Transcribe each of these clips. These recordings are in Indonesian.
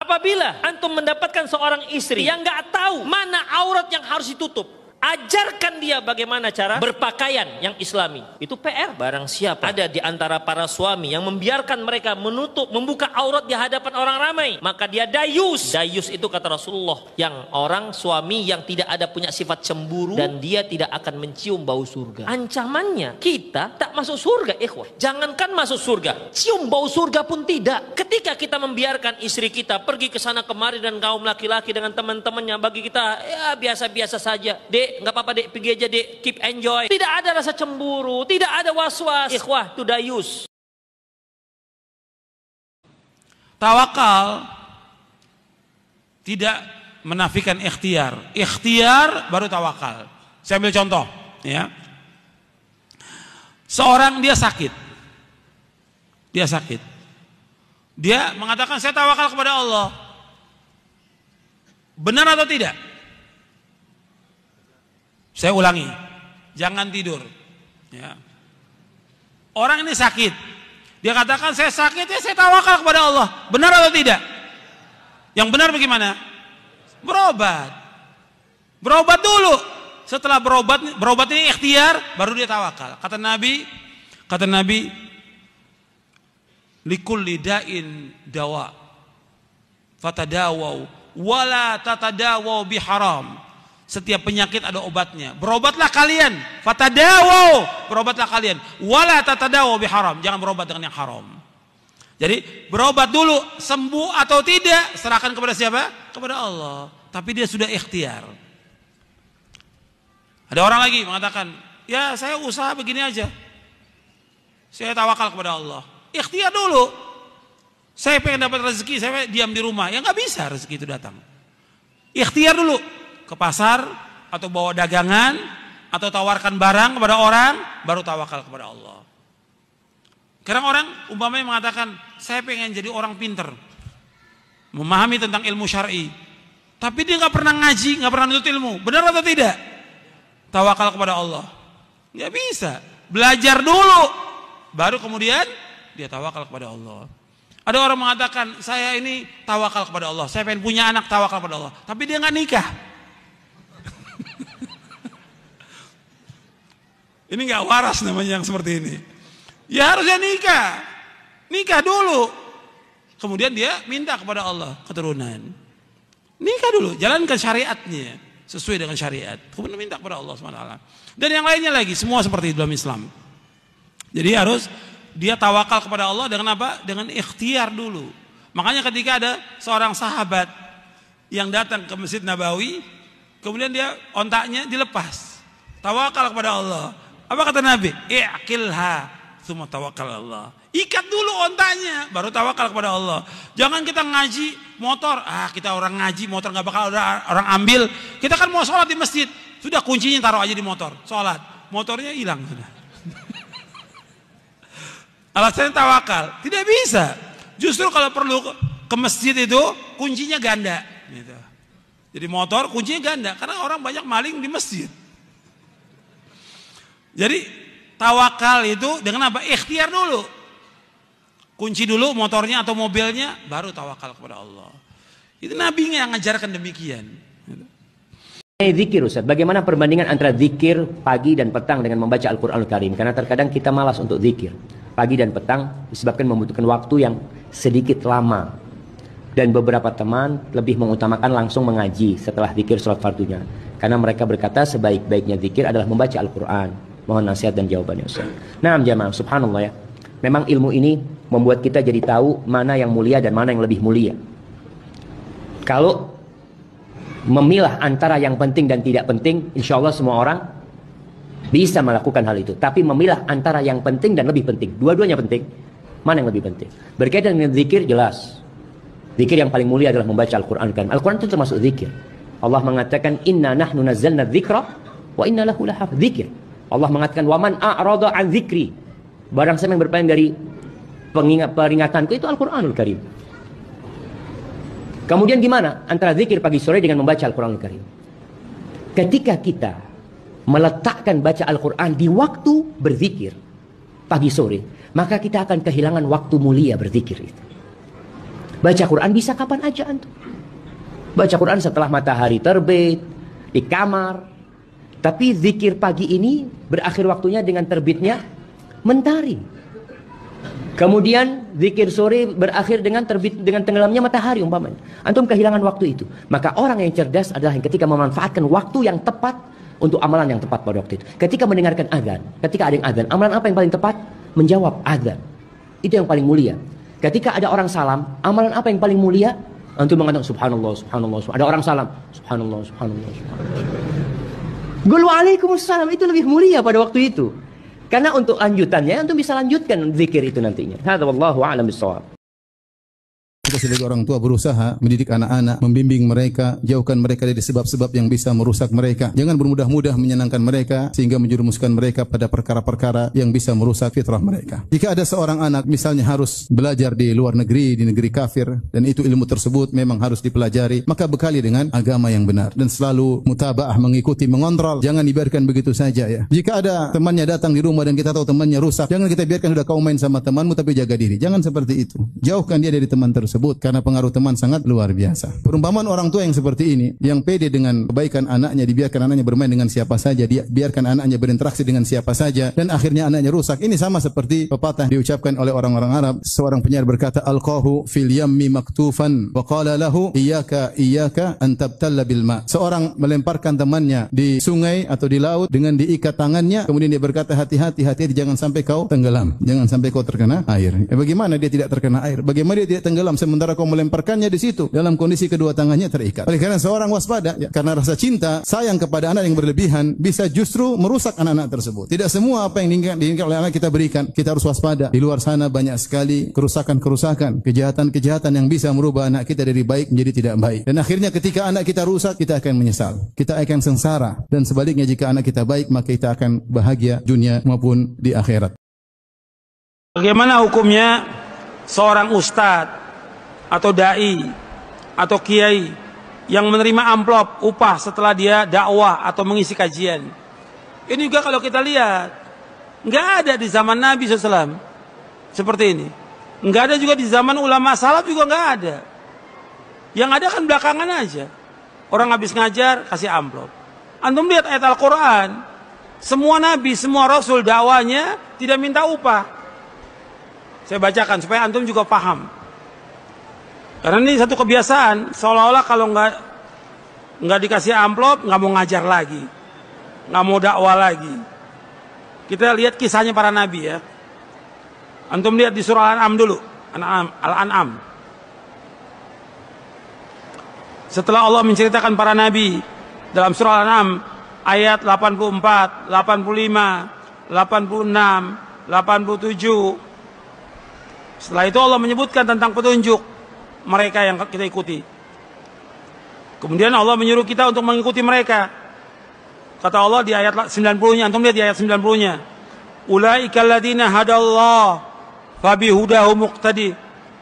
Apabila antum mendapatkan seorang istri yang nggak tahu mana aurat yang harus ditutup, ajarkan dia bagaimana cara berpakaian yang islami. Itu PR. Barang siapa ada di antara para suami yang membiarkan mereka membuka aurat di hadapan orang ramai, maka dia dayus. Dayus itu kata Rasulullah, yang orang suami yang tidak ada punya sifat cemburu dan dia tidak akan mencium bau surga. Ancamannya kita tak masuk surga, ikhwah. Jangankan masuk surga, cium bau surga pun tidak. Ketika kita membiarkan istri kita pergi ke sana kemari dan kaum laki-laki dengan teman-temannya, bagi kita ya biasa-biasa saja. Dek, nggak apa-apa dek, pergi aja dek, keep enjoy. Tidak ada rasa cemburu, tidak ada was-was. Ikhwah, itu dayus. Tawakal tidak menafikan ikhtiar. Ikhtiar baru tawakal. Saya ambil contoh, ya. Seorang dia sakit. Dia mengatakan saya tawakal kepada Allah. Benar atau tidak? Saya ulangi, jangan tidur. Ya. Orang ini sakit, dia katakan saya sakit ya saya tawakal kepada Allah. Benar atau tidak? Yang benar bagaimana? Berobat dulu. Setelah berobat ini ikhtiar, baru dia tawakal. Kata Nabi, likulli da'in dawa, fatadawau, wala tatadawau biharam. Setiap penyakit ada obatnya. Berobatlah kalian. Fatadawau. Berobatlah kalian. Wala tatadawau biharam. Jangan berobat dengan yang haram. Jadi berobat dulu. Sembuh atau tidak, serahkan kepada siapa? Kepada Allah. Tapi dia sudah ikhtiar. Ada orang lagi mengatakan, ya saya usaha begini aja. Saya tawakal kepada Allah. Ikhtiar dulu. Saya pengen dapat rezeki, saya diam di rumah. Ya nggak bisa rezeki itu datang. Ikhtiar dulu. Ke pasar atau bawa dagangan atau tawarkan barang kepada orang, baru tawakal kepada Allah. Kadang orang umpamanya mengatakan saya pengen jadi orang pinter, memahami tentang ilmu syar'i, tapi dia nggak pernah ngaji, nggak pernah nuntut ilmu. Benar atau tidak? Tawakal kepada Allah. Nggak bisa. Belajar dulu, baru kemudian dia tawakal kepada Allah. Ada orang mengatakan saya ini tawakal kepada Allah, saya pengen punya anak, tawakal kepada Allah, tapi dia nggak nikah. Ini nggak waras namanya yang seperti ini. Ya harusnya nikah dulu. Kemudian dia minta kepada Allah keturunan. Nikah dulu, jalankan syariatnya sesuai dengan syariat. Kemudian minta kepada Allah SWT. Dan yang lainnya lagi, semua seperti dalam Islam. Jadi harus dia tawakal kepada Allah dengan apa? Dengan ikhtiar dulu. Makanya ketika ada seorang sahabat yang datang ke Masjid Nabawi, kemudian dia ontaknya dilepas. Tawakal kepada Allah. Apa kata Nabi? I'qilha tsumma tawakkal Allah. Ikat dulu ontanya, baru tawakal kepada Allah. Jangan kita ngaji motor, kita orang ngaji motor nggak bakal orang ambil. Kita kan mau sholat di masjid, sudah kuncinya taruh aja di motor, sholat, motornya hilang sudah. Alasannya tawakal, tidak bisa. Justru kalau perlu ke masjid itu kuncinya ganda. Gitu. Jadi motor kuncinya ganda, karena orang banyak maling di masjid. Jadi tawakal itu dengan apa? Ikhtiar dulu. Kunci dulu motornya atau mobilnya, baru tawakal kepada Allah. Itu Nabi yang mengajarkan demikian. Zikir Ustaz, bagaimana perbandingan antara zikir pagi dan petang dengan membaca Al-Quranul Karim? Karena terkadang kita malas untuk zikir pagi dan petang disebabkan membutuhkan waktu yang sedikit lama. Dan beberapa teman lebih mengutamakan langsung mengaji setelah zikir sholat fardunya. Karena mereka berkata sebaik-baiknya zikir adalah membaca Al-Quran. Mohon nasihat dan jawabannya Ustaz. Nah jamaah, subhanallah ya. Memang ilmu ini membuat kita jadi tahu mana yang mulia dan mana yang lebih mulia. Kalau memilah antara yang penting dan tidak penting, insya Allah semua orang bisa melakukan hal itu. Tapi memilah antara yang penting dan lebih penting, dua-duanya penting, mana yang lebih penting? Berkaitan dengan zikir, jelas zikir yang paling mulia adalah membaca Al-Quran. Al-Quran itu termasuk zikir. Allah mengatakan inna nahnu nazzalna dzikra wa inna lahu lahafidz. Zikir. Allah mengatakan waman a'rada an dzikri, barang siapa yang berpaling dari peringatanku, itu Al-Quranul Karim. Kemudian gimana antara zikir pagi sore dengan membaca Al-Quranul Karim? Ketika kita meletakkan baca Al-Quran di waktu berzikir pagi sore, maka kita akan kehilangan waktu mulia berzikir itu. Baca Quran bisa kapan aja antum. Baca Quran setelah matahari terbit, di kamar. Tapi zikir pagi ini berakhir waktunya dengan terbitnya mentari. Kemudian zikir sore berakhir dengan tenggelamnya matahari umpamanya. Antum kehilangan waktu itu. Maka orang yang cerdas adalah yang ketika memanfaatkan waktu yang tepat untuk amalan yang tepat pada waktu itu. Ketika mendengarkan azan, ketika ada yang azan, amalan apa yang paling tepat? Menjawab azan. Itu yang paling mulia. Ketika ada orang salam, amalan apa yang paling mulia? Antum mengatakan subhanallah, subhanallah, subhanallah. Ada orang salam, subhanallah, subhanallah, subhanallah. Qul waalaikumsalam, itu lebih mulia pada waktu itu. Karena untuk lanjutannya antum bisa lanjutkan zikir itu nantinya. Hadza wallahu a'lam bissawab. Kita sebagai orang tua berusaha mendidik anak-anak, membimbing mereka, jauhkan mereka dari sebab-sebab yang bisa merusak mereka. Jangan bermudah-mudah menyenangkan mereka sehingga menjerumuskan mereka pada perkara-perkara yang bisa merusak fitrah mereka. Jika ada seorang anak misalnya harus belajar di luar negeri, di negeri kafir, dan itu ilmu tersebut memang harus dipelajari, maka bekali dengan agama yang benar dan selalu mutabaah, mengikuti, mengontrol. Jangan dibiarkan begitu saja ya. Jika ada temannya datang di rumah dan kita tahu temannya rusak, jangan kita biarkan sudah kau main sama temanmu tapi jaga diri. Jangan seperti itu. Jauhkan dia dari teman tersebut karena pengaruh teman sangat luar biasa. Perumpamaan orang tua yang seperti ini, yang pede dengan kebaikan anaknya, dibiarkan anaknya bermain dengan siapa saja, dibiarkan anaknya berinteraksi dengan siapa saja, dan akhirnya anaknya rusak. Ini sama seperti pepatah diucapkan oleh orang-orang Arab. Seorang penyair berkata, alqahu fil yammi maktufan wa qala lahu iyyaka an tabtalla bil ma. Seorang melemparkan temannya di sungai atau di laut dengan diikat tangannya, kemudian dia berkata, hati-hati jangan sampai kau tenggelam, jangan sampai kau terkena air. Bagaimana dia tidak terkena air? Bagaimana dia tidak tenggelam sementara kau melemparkannya di situ dalam kondisi kedua tangannya terikat? Oleh karena seorang waspada ya, karena rasa cinta, sayang kepada anak yang berlebihan bisa justru merusak anak-anak tersebut. Tidak semua apa yang diinginkan oleh anak kita berikan. Kita harus waspada. Di luar sana banyak sekali kerusakan-kerusakan, kejahatan-kejahatan yang bisa merubah anak kita dari baik menjadi tidak baik. Dan akhirnya ketika anak kita rusak, kita akan menyesal. Kita akan sengsara. Dan sebaliknya jika anak kita baik, maka kita akan bahagia dunia maupun di akhirat. Bagaimana hukumnya seorang ustadz atau dai atau kiai yang menerima amplop upah setelah dia dakwah atau mengisi kajian? Ini juga kalau kita lihat nggak ada di zaman Nabi SAW seperti ini. Nggak ada juga di zaman ulama salaf, juga nggak ada. Yang ada kan belakangan aja. Orang habis ngajar kasih amplop. Antum lihat ayat Al-Quran, semua nabi, semua rasul dakwanya tidak minta upah. Saya bacakan supaya antum juga paham. Karena ini satu kebiasaan, seolah-olah kalau nggak dikasih amplop, nggak mau ngajar lagi, nggak mau dakwah lagi. Kita lihat kisahnya para nabi ya. Antum lihat di surah Al-An'am dulu, Al-An'am. Setelah Allah menceritakan para nabi dalam surah Al-An'am ayat 84, 85, 86, 87. Setelah itu Allah menyebutkan tentang petunjuk mereka yang kita ikuti. Kemudian Allah menyuruh kita untuk mengikuti mereka. Kata Allah di ayat 90-nya, antum lihat di ayat 90-nya. Ulaikal ladzina hadallah fabihudahu muqtadi.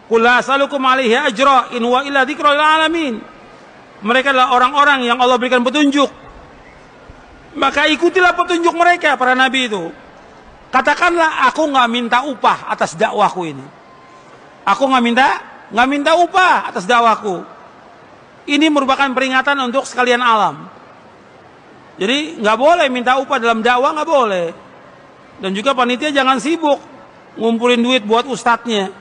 Qul la as'alukum 'alaihi ajra in huwa illa dzikrul lil alamin. Mereka adalah orang-orang yang Allah berikan petunjuk. Maka ikutilah petunjuk mereka, para nabi itu. Katakanlah, aku nggak minta upah atas dakwahku ini. Aku nggak minta upah atas dakwahku. Ini merupakan peringatan untuk sekalian alam. Jadi nggak boleh minta upah dalam dakwah, nggak boleh. Dan juga panitia jangan sibuk ngumpulin duit buat ustadznya.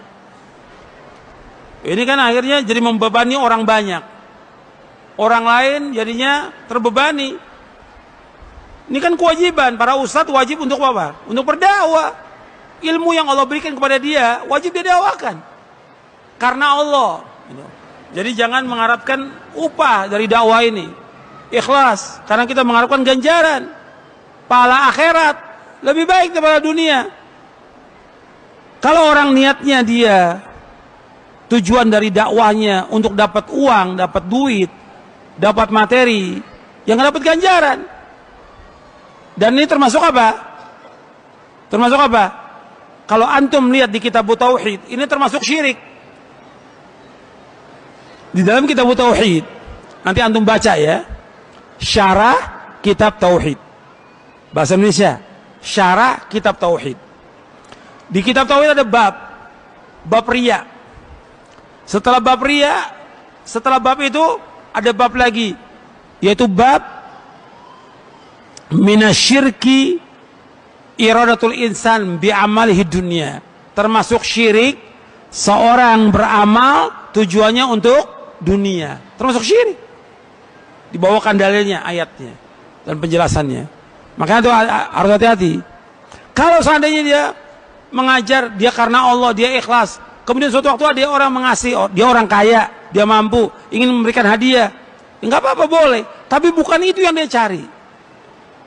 Ini kan akhirnya jadi membebani orang banyak. Orang lain jadinya terbebani. Ini kan kewajiban para ustadz, wajib untuk apa? Untuk berdakwah. Ilmu yang Allah berikan kepada dia wajib dia dakwakan. Karena Allah. Jadi jangan mengharapkan upah dari dakwah ini. Ikhlas, karena kita mengharapkan ganjaran, pahala akhirat lebih baik daripada dunia. Kalau orang niatnya dia, tujuan dari dakwahnya untuk dapat uang, dapat duit, dapat materi, yang dapat ganjaran. Dan ini termasuk apa? Termasuk apa? Kalau antum lihat di kitab Tauhid, ini termasuk syirik. Di dalam kitab Tauhid, nanti antum baca ya, syarah kitab Tauhid, bahasa Indonesia, syarah kitab Tauhid. Di kitab Tauhid ada bab riya. Setelah bab riya, setelah bab itu ada bab lagi, yaitu bab minasyirki iradatul insan bi'amalihi dunya. Termasuk syirik seorang beramal tujuannya untuk dunia. Termasuk syirik. Dibawakan dalilnya, ayatnya dan penjelasannya. Makanya itu harus hati-hati. Kalau seandainya dia mengajar, dia karena Allah, dia ikhlas, kemudian suatu waktu dia orang mengasih, dia orang kaya, dia mampu, ingin memberikan hadiah, enggak apa-apa, boleh. Tapi bukan itu yang dia cari.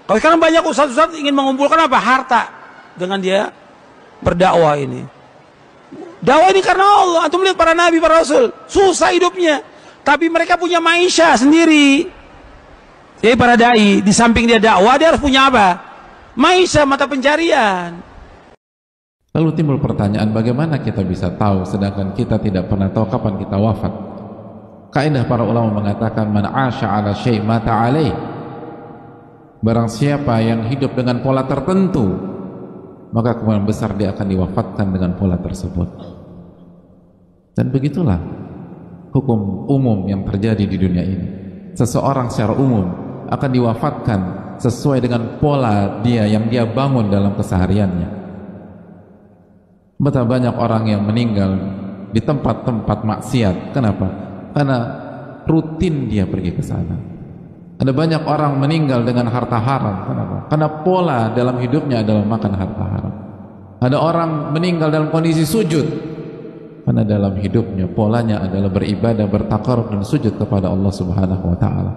Kalau sekarang banyak ustaz-ustaz ingin mengumpulkan apa? Harta. Dengan dia berdakwah ini. Dakwah ini karena Allah. Antum lihat para nabi, para rasul, susah hidupnya. Tapi mereka punya maisha sendiri. Jadi para dai, di samping dia dakwah, dia harus punya apa? Maisha, mata pencarian. Lalu timbul pertanyaan, bagaimana kita bisa tahu sedangkan kita tidak pernah tahu kapan kita wafat? Kaidah para ulama mengatakan, man 'asha 'ala syai' mata 'alaih. Barang siapa yang hidup dengan pola tertentu, maka kemungkinan besar dia akan diwafatkan dengan pola tersebut. Dan begitulah hukum umum yang terjadi di dunia ini. Seseorang secara umum akan diwafatkan sesuai dengan pola dia yang dia bangun dalam kesehariannya. Betapa banyak orang yang meninggal di tempat-tempat maksiat. Kenapa? Karena rutin dia pergi ke sana. Ada banyak orang meninggal dengan harta haram. Kenapa? Karena pola dalam hidupnya adalah makan harta haram. Ada orang meninggal dalam kondisi sujud, karena dalam hidupnya polanya adalah beribadah, bertakarrub dan sujud kepada Allah Subhanahu wa taala.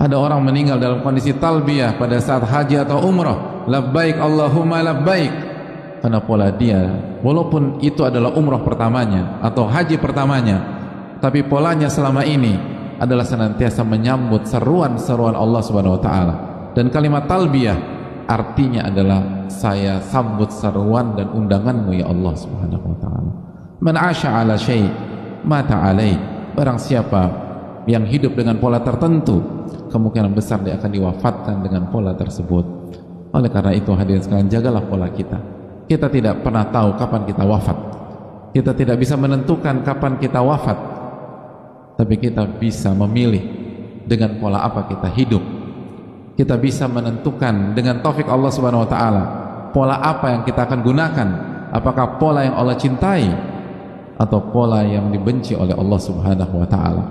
Ada orang meninggal dalam kondisi talbiyah pada saat haji atau umrah, labbaik Allahumma labbaik, karena pola dia, walaupun itu adalah umrah pertamanya atau haji pertamanya, tapi polanya selama ini adalah senantiasa menyambut seruan-seruan Allah Subhanahu wa taala. Dan kalimat talbiyah artinya adalah saya sambut seruan dan undanganmu ya Allah Subhanahu wa taala. Man 'asha 'ala syai' mata 'alaih. Barang siapa yang hidup dengan pola tertentu, kemungkinan besar dia akan diwafatkan dengan pola tersebut. Oleh karena itu hadirin sekalian, jagalah pola kita. Kita tidak pernah tahu kapan kita wafat. Kita tidak bisa menentukan kapan kita wafat. Tapi kita bisa memilih dengan pola apa kita hidup. Kita bisa menentukan dengan taufik Allah Subhanahu wa taala pola apa yang kita akan gunakan. Apakah pola yang Allah cintai atau pola yang dibenci oleh Allah Subhanahu wa taala.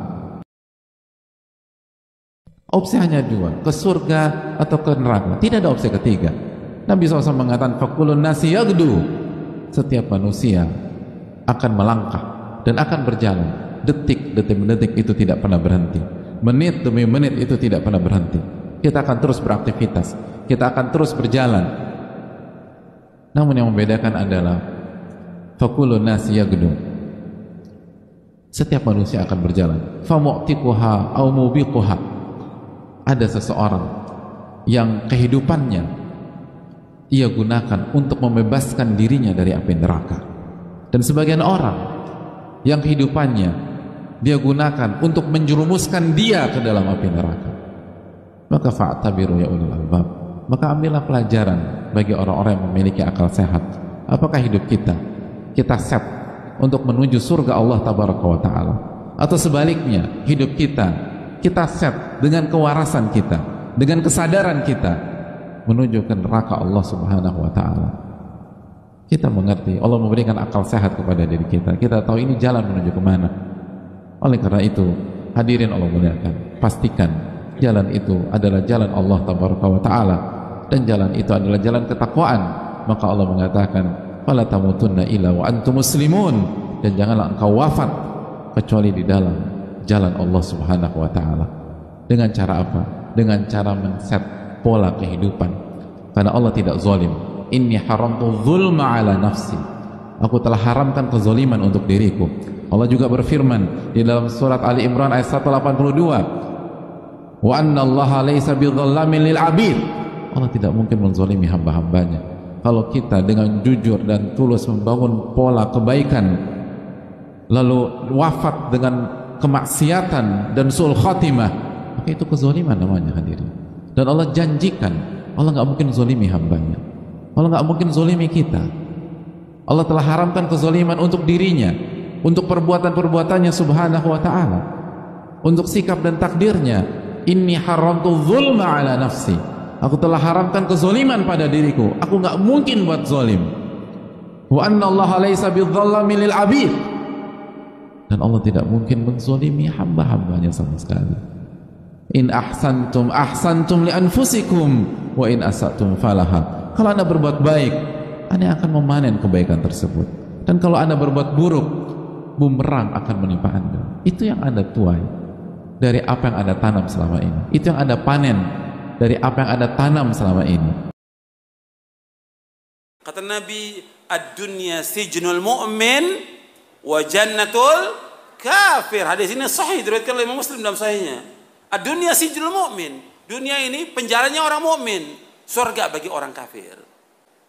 Opsi hanya dua, ke surga atau ke neraka. Tidak ada opsi ketiga. Nabi SAW mengatakan fakulun nasi yagdu. Setiap manusia akan melangkah dan akan berjalan. Detik demi detik itu tidak pernah berhenti. Menit demi menit itu tidak pernah berhenti. Kita akan terus beraktivitas, kita akan terus berjalan. Namun yang membedakan adalah fakulun nasi yagdu. Setiap manusia akan berjalan. Famu'tiquha au mubiquha. Ada seseorang yang kehidupannya ia gunakan untuk membebaskan dirinya dari api neraka, dan sebagian orang yang kehidupannya dia gunakan untuk menjerumuskan dia ke dalam api neraka. Maka fa'tabiru ya ulul albab, maka ambillah pelajaran bagi orang-orang yang memiliki akal sehat. Apakah hidup kita set untuk menuju surga Allah tabaraka wa ta'ala, atau sebaliknya hidup kita set dengan kewarasan kita, dengan kesadaran kita menuju ke neraka Allah Subhanahu wa taala. Kita mengerti Allah memberikan akal sehat kepada diri kita. Kita tahu ini jalan menuju kemana. Oleh karena itu, hadirin Allah muliakan, pastikan jalan itu adalah jalan Allah tabaraka wa taala, dan jalan itu adalah jalan ketakwaan. Maka Allah mengatakan, "Fala tamutunna illa wa antum muslimun." Dan janganlah engkau wafat kecuali di dalam jalan Allah Subhanahu wa taala. Dengan cara apa? Dengan cara men-set pola kehidupan. Karena Allah tidak zalim. Inni haramtu dzulma ala nafsi. Aku telah haramkan kezaliman untuk diriku. Allah juga berfirman di dalam surat Ali Imran ayat 182, wa anna allaha laysa bidzallamin lil abid. Allah tidak mungkin menzalimi hamba-hambanya. Kalau kita dengan jujur dan tulus membangun pola kebaikan, lalu wafat dengan kemaksiatan dan su'ul khatimah, maka itu kezaliman namanya, hadirin. Dan Allah janjikan, Allah nggak mungkin zalimi hambanya. Allah nggak mungkin zalimi kita. Allah telah haramkan kezaliman untuk dirinya, untuk perbuatan-perbuatannya subhanahu wa ta'ala, untuk sikap dan takdirnya. Inni haramtu zulma ala nafsi, aku telah haramkan kezaliman pada diriku, aku gak mungkin buat zalim. Wa anna Allah laysa bidzallami lil abid, dan Allah tidak mungkin menzalimi hamba-hambanya sama sekali. In ahsantum ahsantum li anfusikum wa in asatum falaha. Kalau Anda berbuat baik, Anda akan memanen kebaikan tersebut, dan kalau Anda berbuat buruk, bumerang akan menimpa Anda. Itu yang Anda tuai dari apa yang Anda tanam selama ini. Itu yang Anda panen dari apa yang Anda tanam selama ini. Kata Nabi, ad-dunya sijnul mu'min wa jannatul kafir. Hadis ini sahih, diriwayatkan oleh Imam Muslim dalam sahihnya. Ad-dunya sijnul mu'min, dunia ini penjaranya orang mukmin, surga bagi orang kafir.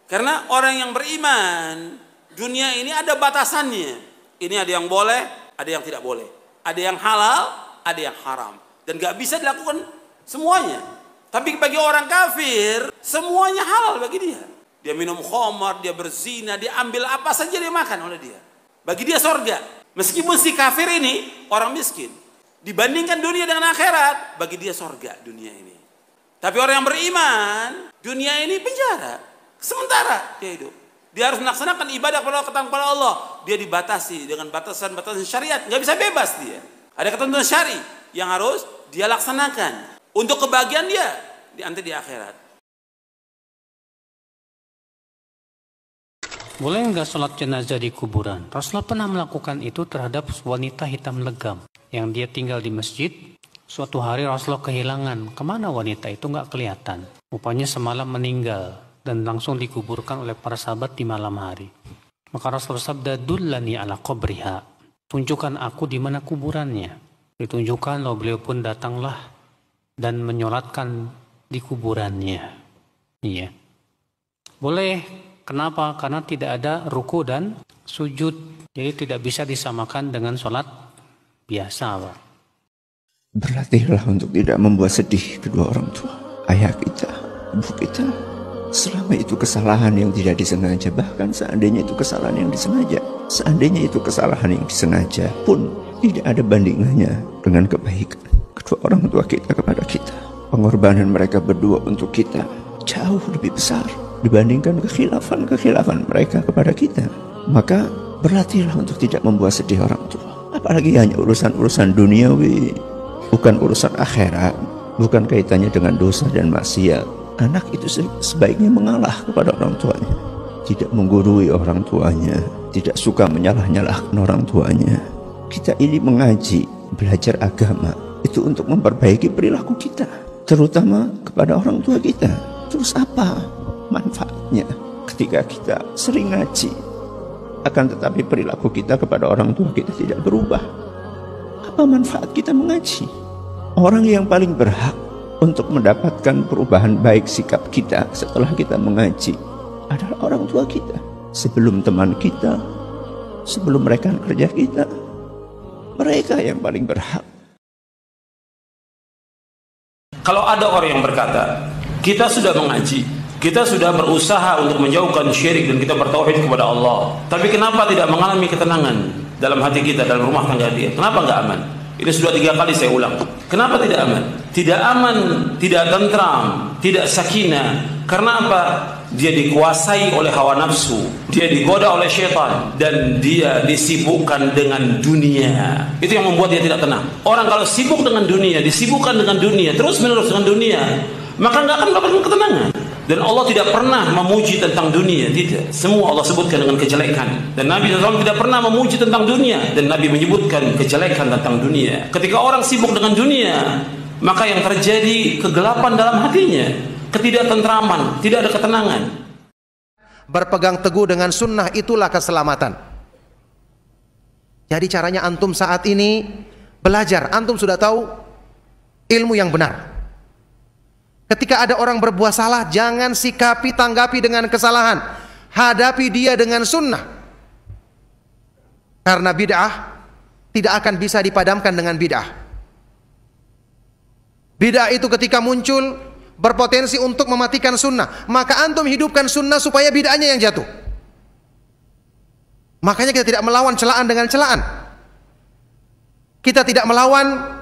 Karena orang yang beriman, dunia ini ada batasannya. Ini ada yang boleh, ada yang tidak boleh. Ada yang halal, ada yang haram. Dan gak bisa dilakukan semuanya. Tapi bagi orang kafir, semuanya halal bagi dia. Dia minum khamar, dia berzina, dia ambil apa saja dia makan oleh dia. Bagi dia surga. Meskipun si kafir ini orang miskin, dibandingkan dunia dengan akhirat, bagi dia surga dunia ini. Tapi orang yang beriman, dunia ini penjara. Sementara dia hidup, dia harus melaksanakan ibadah kepada Allah. Dia dibatasi dengan batasan-batasan syariat, nggak bisa bebas dia. Ada ketentuan syari yang harus dia laksanakan untuk kebahagiaan dia nanti di akhirat. Boleh nggak sholat jenazah di kuburan? Rasulullah pernah melakukan itu terhadap wanita hitam legam yang dia tinggal di masjid. Suatu hari Rasulullah kehilangan. Kemana wanita itu nggak kelihatan. Rupanya semalam meninggal dan langsung dikuburkan oleh para sahabat di malam hari. Maka Rasulullah sabda, dullani ala qabriha, tunjukkan aku di mana kuburannya. Ditunjukkan, lalu beliau pun datanglah dan menyolatkan di kuburannya. Iya. Boleh. Kenapa? Karena tidak ada ruku dan sujud. Jadi tidak bisa disamakan dengan sholat biasa, Pak. Berlatihlah untuk tidak membuat sedih kedua orang tua, ayah kita, ibu kita. Selama itu kesalahan yang tidak disengaja, bahkan seandainya itu kesalahan yang disengaja, seandainya itu kesalahan yang disengaja pun tidak ada bandingannya dengan kebaikan kedua orang tua kita kepada kita. Pengorbanan mereka berdua untuk kita jauh lebih besar dibandingkan kekhilafan mereka kepada kita. Maka berlatihlah untuk tidak membuat sedih orang tua. Apalagi hanya urusan-urusan duniawi, bukan urusan akhirat, bukan kaitannya dengan dosa dan maksiat. Anak itu sebaiknya mengalah kepada orang tuanya, tidak menggurui orang tuanya, tidak suka menyalah-nyalahkan orang tuanya. Kita ini mengaji, belajar agama, itu untuk memperbaiki perilaku kita, terutama kepada orang tua kita. Terus apa manfaatnya ketika kita sering ngaji, akan tetapi perilaku kita kepada orang tua kita tidak berubah? Apa manfaat kita mengaji? Orang yang paling berhak untuk mendapatkan perubahan baik sikap kita setelah kita mengaji adalah orang tua kita. Sebelum teman kita, sebelum rekan kerja kita, mereka yang paling berhak. Kalau ada orang yang berkata, kita sudah mengaji, kita sudah berusaha untuk menjauhkan syirik dan kita bertauhid kepada Allah, tapi kenapa tidak mengalami ketenangan dalam hati kita, dalam rumah tangga dia? Kenapa nggak aman? Ini sudah 3 kali saya ulang. Kenapa tidak aman? Tidak aman, tidak tentram, tidak sakinah. Karena apa? Dia dikuasai oleh hawa nafsu, dia digoda oleh syaitan, dan dia disibukkan dengan dunia. Itu yang membuat dia tidak tenang. Orang kalau sibuk dengan dunia, disibukkan dengan dunia, terus menerus dengan dunia, maka nggak akan mendapatkan ketenangan. Dan Allah tidak pernah memuji tentang dunia, tidak. Semua Allah sebutkan dengan kejelekan. Dan Nabi SAW tidak pernah memuji tentang dunia, dan Nabi menyebutkan kejelekan tentang dunia. Ketika orang sibuk dengan dunia, maka yang terjadi kegelapan dalam hatinya, ketidaktentraman, tidak ada ketenangan. Berpegang teguh dengan sunnah itulah keselamatan. Jadi caranya antum saat ini belajar, antum sudah tahu ilmu yang benar. Ketika ada orang berbuat salah, jangan sikapi, tanggapi dengan kesalahan. Hadapi dia dengan sunnah. Karena bid'ah tidak akan bisa dipadamkan dengan bid'ah. Bid'ah itu ketika muncul berpotensi untuk mematikan sunnah. Maka antum hidupkan sunnah supaya bid'ahnya yang jatuh. Makanya kita tidak melawan celaan dengan celaan. Kita tidak melawan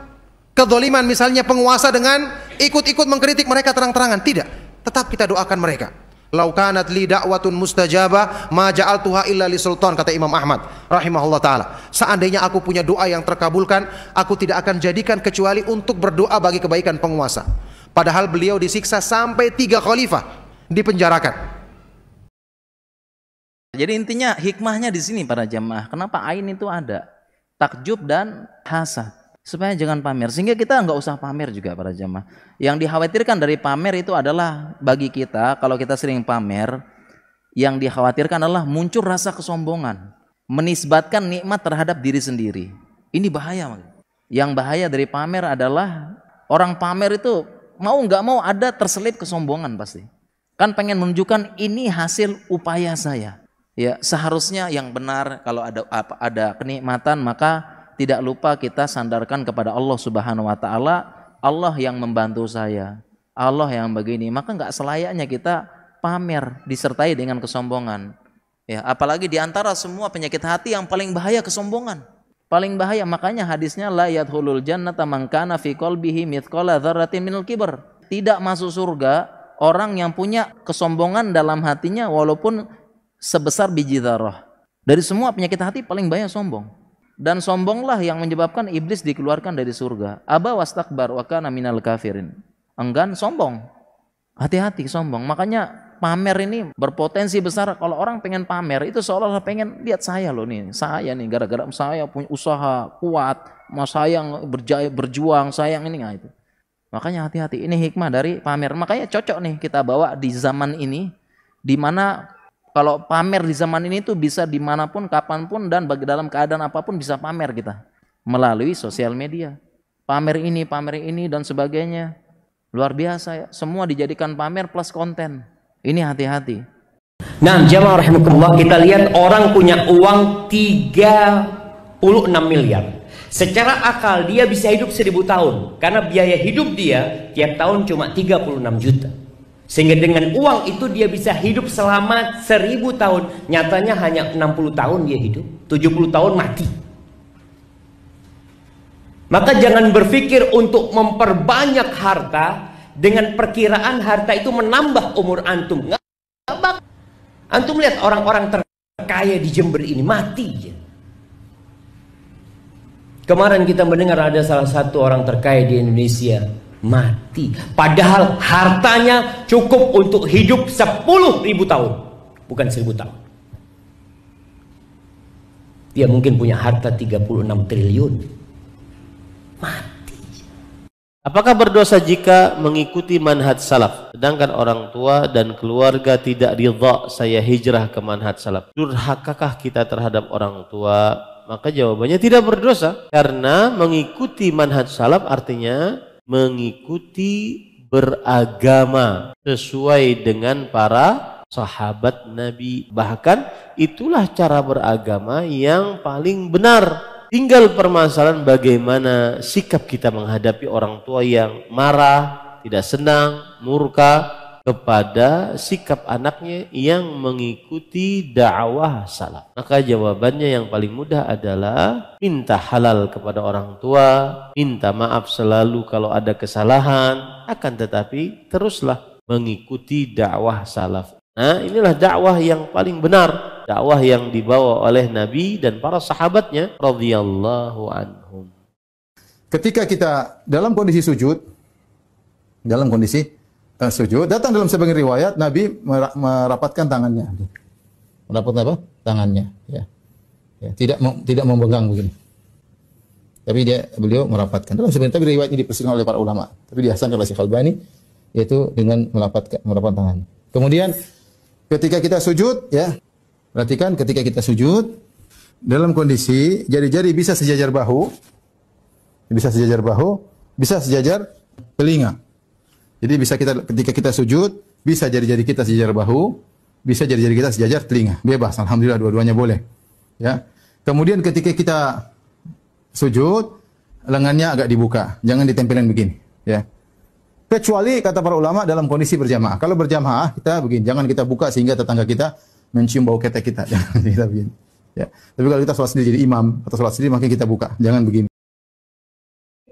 kezaliman misalnya penguasa dengan ikut-ikut mengkritik mereka terang-terangan. Tidak. Tetap kita doakan mereka. Lau kanat li da'watun mustajabah ma ja'altuha illa li sultan, kata Imam Ahmad rahimahullah taala. Seandainya aku punya doa yang terkabulkan, aku tidak akan jadikan kecuali untuk berdoa bagi kebaikan penguasa. Padahal beliau disiksa sampai 3 khalifah dipenjarakan. Jadi intinya hikmahnya di sini para jamaah. Kenapa ain itu ada? Takjub dan hasad. Supaya jangan pamer. Sehingga kita nggak usah pamer juga para jamaah. Yang dikhawatirkan dari pamer itu adalah bagi kita, kalau kita sering pamer, yang dikhawatirkan adalah muncul rasa kesombongan. Menisbatkan nikmat terhadap diri sendiri. Ini bahaya. Yang bahaya dari pamer adalah orang pamer itu mau nggak mau ada terselip kesombongan pasti. Kan pengen menunjukkan ini hasil upaya saya. Ya, seharusnya yang benar kalau ada kenikmatan maka tidak lupa kita sandarkan kepada Allah Subhanahu wa taala. Allah yang membantu saya, Allah yang begini, maka nggak selayaknya kita pamer disertai dengan kesombongan. Ya, apalagi diantara semua penyakit hati yang paling bahaya kesombongan. Paling bahaya, makanya hadisnya la yadkhulul jannata man kana fi qalbihi mithqala dzarratin minal kibr. Tidak masuk surga orang yang punya kesombongan dalam hatinya walaupun sebesar biji dzarrah. Dari semua penyakit hati paling bahaya sombong. Dan sombonglah yang menyebabkan iblis dikeluarkan dari surga. Aba wastakbar wa kana minal kafirin. Enggan, sombong. Hati-hati sombong. Makanya pamer ini berpotensi besar. Kalau orang pengen pamer itu seolah-olah pengen lihat saya loh nih. Saya nih gara-gara saya punya usaha kuat, saya yang berjuang, saya yang ini nggak itu. Makanya hati-hati. Ini hikmah dari pamer. Makanya cocok nih kita bawa di zaman ini, di mana kalau pamer di zaman ini tuh bisa dimanapun, kapanpun, dan dalam keadaan apapun bisa pamer kita. Melalui sosial media. Pamer ini, dan sebagainya. Luar biasa ya. Semua dijadikan pamer plus konten. Ini hati-hati. Nah, jamaah rahimakumullah, kita lihat orang punya uang 36 miliar. Secara akal dia bisa hidup 1000 tahun. Karena biaya hidup dia tiap tahun cuma 36 juta. Sehingga dengan uang itu dia bisa hidup selama 1000 tahun. Nyatanya hanya 60 tahun dia hidup, 70 tahun mati. Maka jangan berpikir untuk memperbanyak harta dengan perkiraan harta itu menambah umur antum. Nggak. Antum lihat orang-orang terkaya di Jember ini mati ya. Kemarin kita mendengar ada salah satu orang terkaya di Indonesia mati. Padahal hartanya cukup untuk hidup 10.000 tahun. Bukan 1000 tahun. Dia mungkin punya harta 36 triliun. Mati. Apakah berdosa jika mengikuti manhaj salaf, sedangkan orang tua dan keluarga tidak ridha saya hijrah ke manhaj salaf? Durhakakah kita terhadap orang tua? Maka jawabannya tidak berdosa, karena mengikuti manhaj salaf artinya mengikuti beragama sesuai dengan para sahabat Nabi. Bahkan itulah cara beragama yang paling benar. Tinggal permasalahan bagaimana sikap kita menghadapi orang tua yang marah, tidak senang, murka kepada sikap anaknya yang mengikuti dakwah salaf. Maka jawabannya yang paling mudah adalah minta halal kepada orang tua, minta maaf selalu kalau ada kesalahan, akan tetapi teruslah mengikuti dakwah salaf. Nah, inilah dakwah yang paling benar, dakwah yang dibawa oleh Nabi dan para sahabatnya radhiyallahu anhum. Ketika kita dalam kondisi sujud, datang dalam sebagian riwayat Nabi merapatkan tangannya. Merapatkan apa? Tangannya, ya. Tidak memegang begini. Tapi beliau merapatkan. Dalam sebagian riwayat ini dipersingkat oleh para ulama, tapi dihasankan oleh Syekh Albani, yaitu dengan merapatkan tangan. Kemudian ketika kita sujud, ya, perhatikan ketika kita sujud dalam kondisi jari-jari bisa sejajar bahu, bisa sejajar telinga. Jadi ketika kita sujud, bisa jari-jari kita sejajar bahu, bisa jari-jari kita sejajar telinga. Bebas, alhamdulillah dua-duanya boleh. Ya. Kemudian ketika kita sujud, lengannya agak dibuka, jangan ditempelin begini, ya. Kecuali kata para ulama dalam kondisi berjamaah. Kalau berjamaah kita begini, jangan kita buka sehingga tetangga kita mencium bau ketek kita. Jangan kita begini. Ya. Tapi kalau kita sholat sendiri jadi imam atau sholat sendiri, maka kita buka. Jangan begini.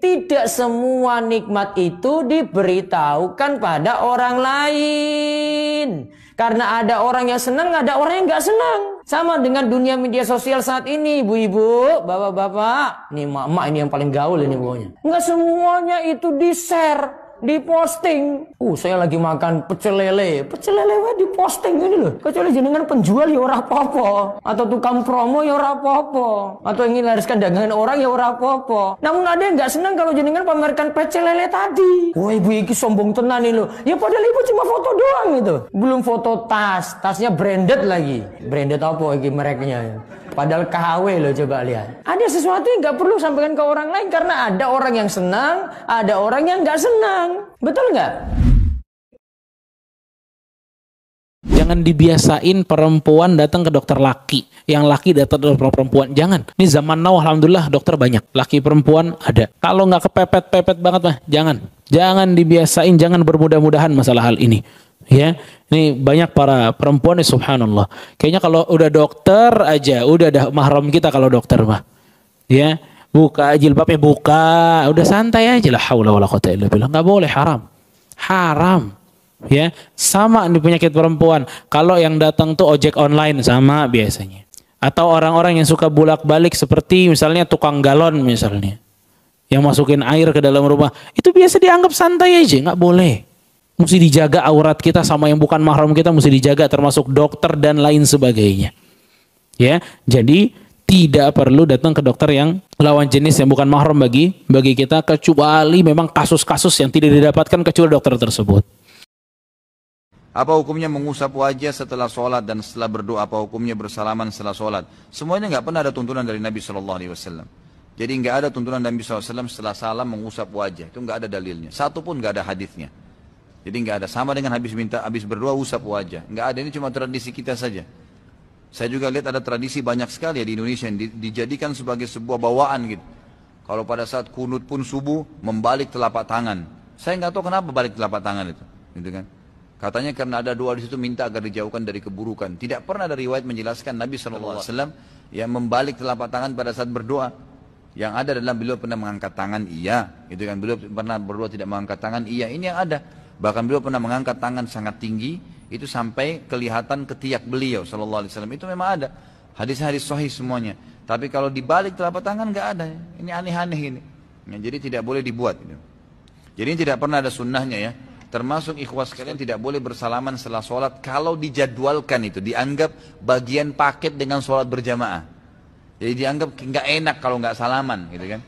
Tidak semua nikmat itu diberitahukan pada orang lain. Karena ada orang yang senang, ada orang yang nggak senang. Sama dengan dunia media sosial saat ini, ibu-ibu, bapak-bapak. Ini emak-emak ini yang paling gaul ini pokoknya. Nggak semuanya itu di-share, diposting. Saya lagi makan pecel lele. Pecel lele diposting ini loh. Kecuali jenengan penjual ya ora apa-apa, atau tukang promo ya ora apa-apa, atau ingin lariskan dagangan orang ya ora apa-apa. Namun ada yang nggak senang kalau jenengan pamerkan pecel lele tadi. Wah, ibu iki sombong tenan ini loh. Ya padahal ibu cuma foto doang itu. Belum foto tas, tasnya branded lagi. Branded apa iki mereknya? Padahal KW loh, coba lihat. Ada sesuatu yang nggak perlu sampaikan ke orang lain karena ada orang yang senang, ada orang yang nggak senang. Betul nggak? Jangan dibiasain perempuan datang ke dokter laki, yang laki datang ke dokter perempuan. Jangan. Ini zaman now, alhamdulillah dokter banyak. Laki perempuan ada. Kalau nggak kepepet-pepet banget mah, jangan. Jangan dibiasain, jangan bermudah-mudahan masalah hal ini. Ya, ini banyak para perempuan nih, subhanallah. Kayaknya kalau udah dokter aja, udah ada mahram kita kalau dokter mah. Ya, buka jilbabnya, buka, udah santai aja lah. Haula wala quwata illa billah. Nggak boleh, haram. Haram. Ya, sama di penyakit perempuan. Kalau yang datang tuh ojek online sama biasanya. Atau orang-orang yang suka bolak-balik seperti misalnya tukang galon misalnya. Yang masukin air ke dalam rumah. Itu biasa dianggap santai aja, nggak boleh. Mesti dijaga aurat kita sama yang bukan mahram kita, mesti dijaga termasuk dokter dan lain sebagainya. Ya, jadi tidak perlu datang ke dokter yang lawan jenis yang bukan mahram bagi kita, kecuali memang kasus-kasus yang tidak didapatkan kecuali dokter tersebut. Apa hukumnya mengusap wajah setelah sholat dan setelah berdoa? Apa hukumnya bersalaman setelah sholat? Semuanya nggak pernah ada tuntunan dari Nabi SAW. Jadi nggak ada tuntunan Nabi SAW setelah salam mengusap wajah. Itu nggak ada dalilnya. Satu pun nggak ada hadisnya. Jadi nggak ada. Sama dengan habis berdoa usap wajah. Nggak ada, ini cuma tradisi kita saja. Saya juga lihat ada tradisi banyak sekali ya di Indonesia yang dijadikan sebagai sebuah bawaan gitu. Kalau pada saat kunut pun subuh membalik telapak tangan. Saya nggak tahu kenapa balik telapak tangan itu, gitu kan? Katanya karena ada doa di situ minta agar dijauhkan dari keburukan. Tidak pernah ada riwayat menjelaskan Nabi SAW yang membalik telapak tangan pada saat berdoa. Yang ada adalah beliau pernah mengangkat tangan, iya, gitu kan? Beliau pernah berdoa tidak mengangkat tangan, iya. Ini yang ada. Bahkan beliau pernah mengangkat tangan sangat tinggi, itu sampai kelihatan ketiak beliau SAW. Itu memang ada. Hadis-hadis sahih semuanya. Tapi kalau dibalik telapak tangan nggak ada. Ini aneh-aneh ini. Ya, jadi tidak boleh dibuat. Gitu. Jadi ini tidak pernah ada sunnahnya ya. Termasuk ikhwas sekalian tidak boleh bersalaman setelah sholat kalau dijadwalkan itu. Dianggap bagian paket dengan sholat berjamaah. Jadi dianggap nggak enak kalau nggak salaman gitu kan.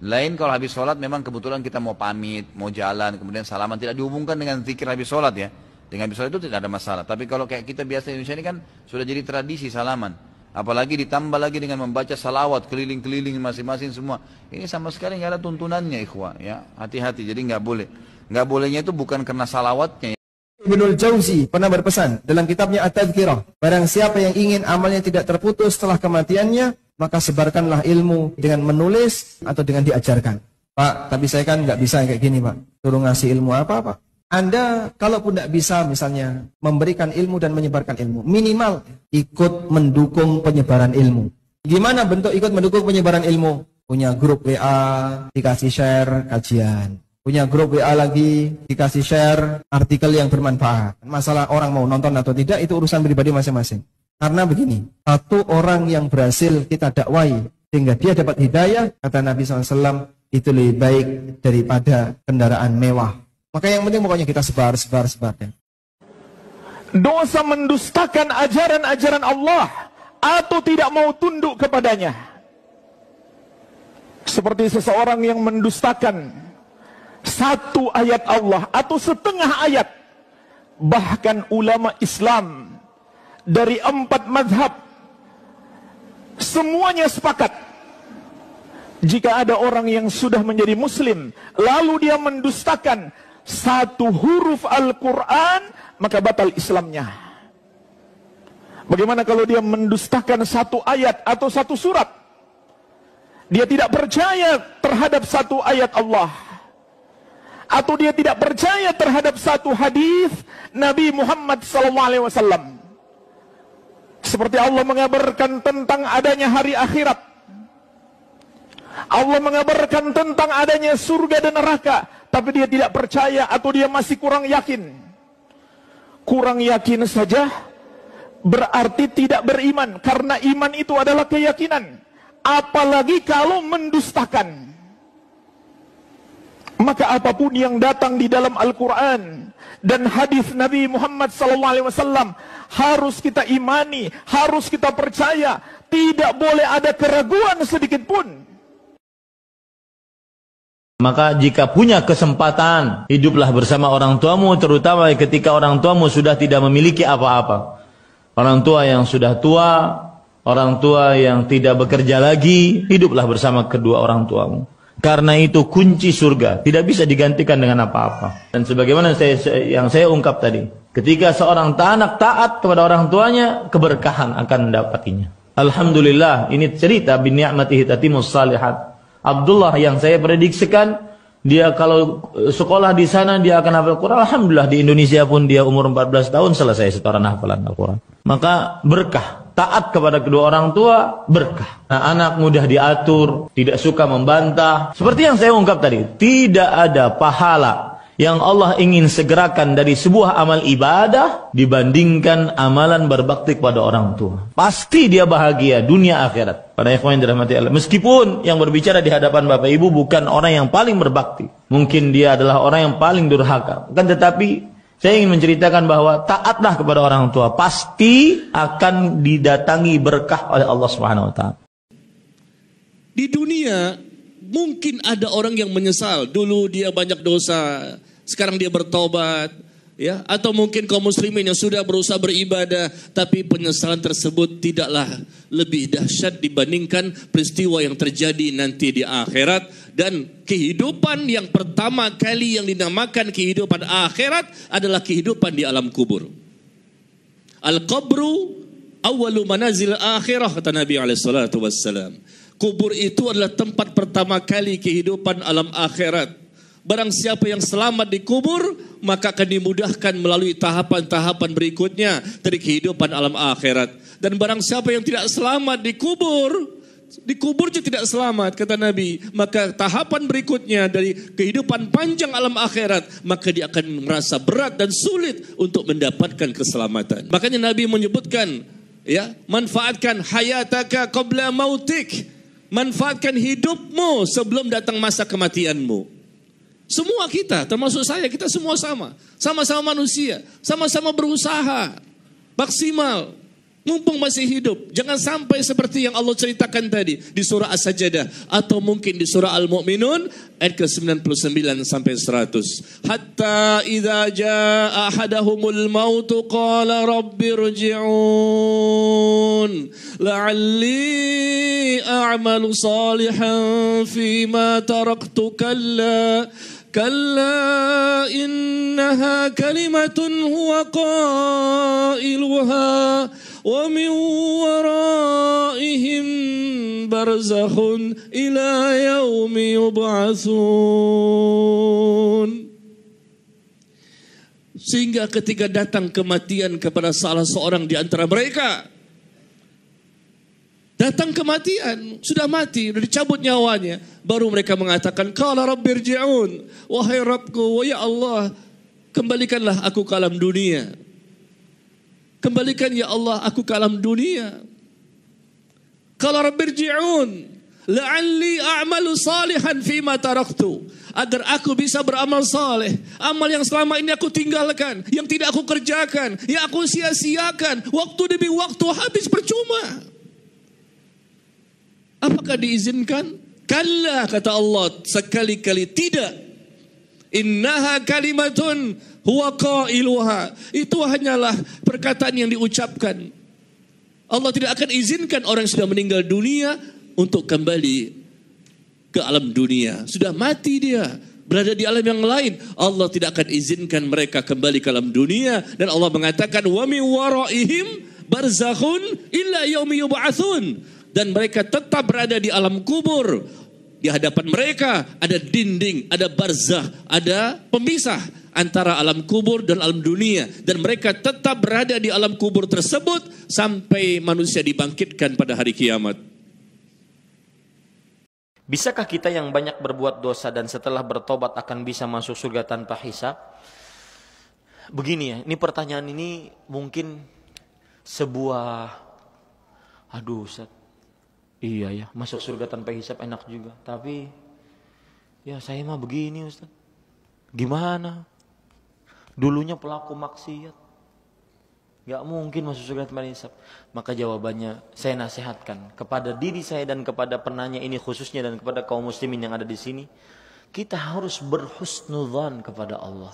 Lain kalau habis sholat memang kebetulan kita mau pamit, mau jalan, kemudian salaman. Tidak dihubungkan dengan zikir habis sholat ya. Dengan habis sholat itu tidak ada masalah. Tapi kalau kayak kita biasa di Indonesia ini kan sudah jadi tradisi salaman. Apalagi ditambah lagi dengan membaca salawat keliling-keliling masing-masing semua. Ini sama sekali nggak ada tuntunannya ikhwah ya. Hati-hati, jadi nggak boleh. Nggak bolehnya itu bukan karena salawatnya. Ibnul Jauzi pernah berpesan dalam kitabnya At-Tadhkirah. Barang siapa yang ingin amalnya tidak terputus setelah kematiannya, maka sebarkanlah ilmu dengan menulis atau dengan diajarkan. Pak, tapi saya kan nggak bisa kayak gini Pak. Suruh ngasih ilmu apa Pak? Anda kalaupun tidak bisa misalnya memberikan ilmu dan menyebarkan ilmu, minimal ikut mendukung penyebaran ilmu. Gimana bentuk ikut mendukung penyebaran ilmu? Punya grup WA, dikasih share kajian. Punya grup WA lagi, dikasih share artikel yang bermanfaat. Masalah orang mau nonton atau tidak itu urusan pribadi masing-masing. Karena begini, satu orang yang berhasil kita dakwai sehingga dia dapat hidayah, kata Nabi SAW, itu lebih baik daripada kendaraan mewah. Maka yang penting pokoknya kita sebar. Dosa mendustakan ajaran-ajaran Allah atau tidak mau tunduk kepadanya. Seperti seseorang yang mendustakan satu ayat Allah atau setengah ayat. Bahkan ulama Islam dari 4 mazhab semuanya sepakat, jika ada orang yang sudah menjadi muslim lalu dia mendustakan satu huruf Al-Quran, maka batal Islamnya. Bagaimana kalau dia mendustakan satu ayat atau satu surat? Dia tidak percaya terhadap satu ayat Allah, atau dia tidak percaya terhadap satu hadis Nabi Muhammad SAW. Seperti Allah mengabarkan tentang adanya hari akhirat. Allah mengabarkan tentang adanya surga dan neraka, tapi dia tidak percaya atau dia masih kurang yakin. Kurang yakin saja berarti tidak beriman, karena iman itu adalah keyakinan. Apalagi kalau mendustakan. Maka apapun yang datang di dalam Al-Quran dan hadis Nabi Muhammad SAW harus kita imani, harus kita percaya. Tidak boleh ada keraguan sedikit pun. Maka jika punya kesempatan, hiduplah bersama orang tuamu, terutama ketika orang tuamu sudah tidak memiliki apa-apa. Orang tua yang sudah tua, orang tua yang tidak bekerja lagi, hiduplah bersama kedua orang tuamu. Karena itu kunci surga, tidak bisa digantikan dengan apa-apa. Dan sebagaimana yang saya ungkap tadi, ketika seorang anak taat kepada orang tuanya, keberkahan akan mendapatinya. Alhamdulillah, ini cerita bin ni'matihi tatimus salihat. Abdullah yang saya prediksikan, dia kalau sekolah di sana dia akan hafal Quran. Alhamdulillah di Indonesia pun dia umur 14 tahun selesai setoran hafalan Al-Quran. Maka berkah. Taat kepada kedua orang tua, berkah. Nah, anak mudah diatur, tidak suka membantah. Seperti yang saya ungkap tadi, tidak ada pahala yang Allah ingin segerakan dari sebuah amal ibadah dibandingkan amalan berbakti kepada orang tua. Pasti dia bahagia dunia akhirat. Para ikhwan yang dirahmati Allah. Meskipun yang berbicara di hadapan Bapak Ibu bukan orang yang paling berbakti. Mungkin dia adalah orang yang paling durhaka. Kan tetapi saya ingin menceritakan bahwa taatlah kepada orang tua, pasti akan didatangi berkah oleh Allah Subhanahu wa taala. Di dunia mungkin ada orang yang menyesal, dulu dia banyak dosa, sekarang dia bertobat, ya, atau mungkin kaum muslimin yang sudah berusaha beribadah, tapi penyesalan tersebut tidaklah lebih dahsyat dibandingkan peristiwa yang terjadi nanti di akhirat. Dan kehidupan yang pertama kali yang dinamakan kehidupan akhirat adalah kehidupan di alam kubur. Al-qabru awwalu manazil akhirah, kata Nabi SAW. Kubur itu adalah tempat pertama kali kehidupan alam akhirat. Barang siapa yang selamat di kubur, maka akan dimudahkan melalui tahapan-tahapan berikutnya dari kehidupan alam akhirat. Dan barang siapa yang tidak selamat di kubur dia tidak selamat, kata Nabi, maka tahapan berikutnya dari kehidupan panjang alam akhirat, maka dia akan merasa berat dan sulit untuk mendapatkan keselamatan. Makanya Nabi menyebutkan, ya, manfaatkan hayataka qabla mautik. Manfaatkan hidupmu sebelum datang masa kematianmu. Semua kita, termasuk saya, kita semua sama. Sama-sama manusia, sama-sama berusaha maksimal. Mumpung masih hidup, jangan sampai seperti yang Allah ceritakan tadi di surah As-Sajdah atau mungkin di surah Al-Mu'minun ayat ke-99 sampai 100. Hatta idza jaa ahadahumul maut qala rabbirji'un la'alli a'malu salihan fima taraktu kalla innaha kalimatun huwa qailuha wa min waraihim barzakhun ila yaumi yub'atsun. Sehingga ketika datang kematian kepada salah seorang di antara mereka, datang kematian, sudah mati, sudah dicabut nyawanya, baru mereka mengatakan, qala rabbirji'un, wahai Rabbku, ya Allah, kembalikanlah aku ke alam dunia. Kembalikan ya Allah aku ke alam dunia. Qala rabbirji'un la'alli a'malu salihan fima taraktu, agar aku bisa beramal saleh, amal yang selama ini aku tinggalkan, yang tidak aku kerjakan, yang aku sia-siakan, waktu demi waktu habis percuma. Apakah diizinkan? Kalla, kata Allah, sekali-kali tidak. Innaha kalimatun huwa qailuha. Itu hanyalah perkataan yang diucapkan. Allah tidak akan izinkan orang yang sudah meninggal dunia untuk kembali ke alam dunia. Sudah mati dia, berada di alam yang lain. Allah tidak akan izinkan mereka kembali ke alam dunia. Dan Allah mengatakan, wa min waraihim barzakhun illa yaumi yub'atsun. Dan mereka tetap berada di alam kubur Di hadapan mereka ada dinding, ada barzah, ada pemisah antara alam kubur dan alam dunia. Dan mereka tetap berada di alam kubur tersebut sampai manusia dibangkitkan pada hari kiamat. Bisakah kita yang banyak berbuat dosa dan setelah bertobat akan bisa masuk surga tanpa hisab? Begini ya, ini pertanyaan ini mungkin sebuah, aduh Ustaz, iya ya, masuk surga tanpa hisab enak juga. Tapi ya saya mah begini Ustaz, gimana? Dulunya pelaku maksiat, gak mungkin masuk surga tanpa hisab. Maka jawabannya saya nasihatkan kepada diri saya dan kepada penanya ini khususnya dan kepada kaum muslimin yang ada di sini, kita harus berhusnudzan kepada Allah.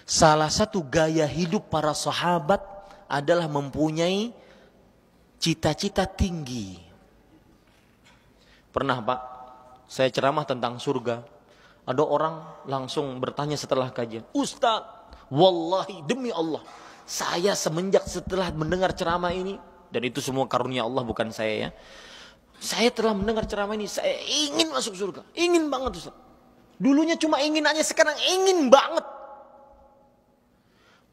Salah satu gaya hidup para sahabat adalah mempunyai cita-cita tinggi. Pernah Pak, saya ceramah tentang surga. Ada orang langsung bertanya setelah kajian, Ustaz, wallahi demi Allah, saya semenjak setelah mendengar ceramah ini, dan itu semua karunia Allah bukan saya ya, saya telah mendengar ceramah ini, saya ingin masuk surga, ingin banget Ustaz. Dulunya cuma ingin aja, sekarang ingin banget.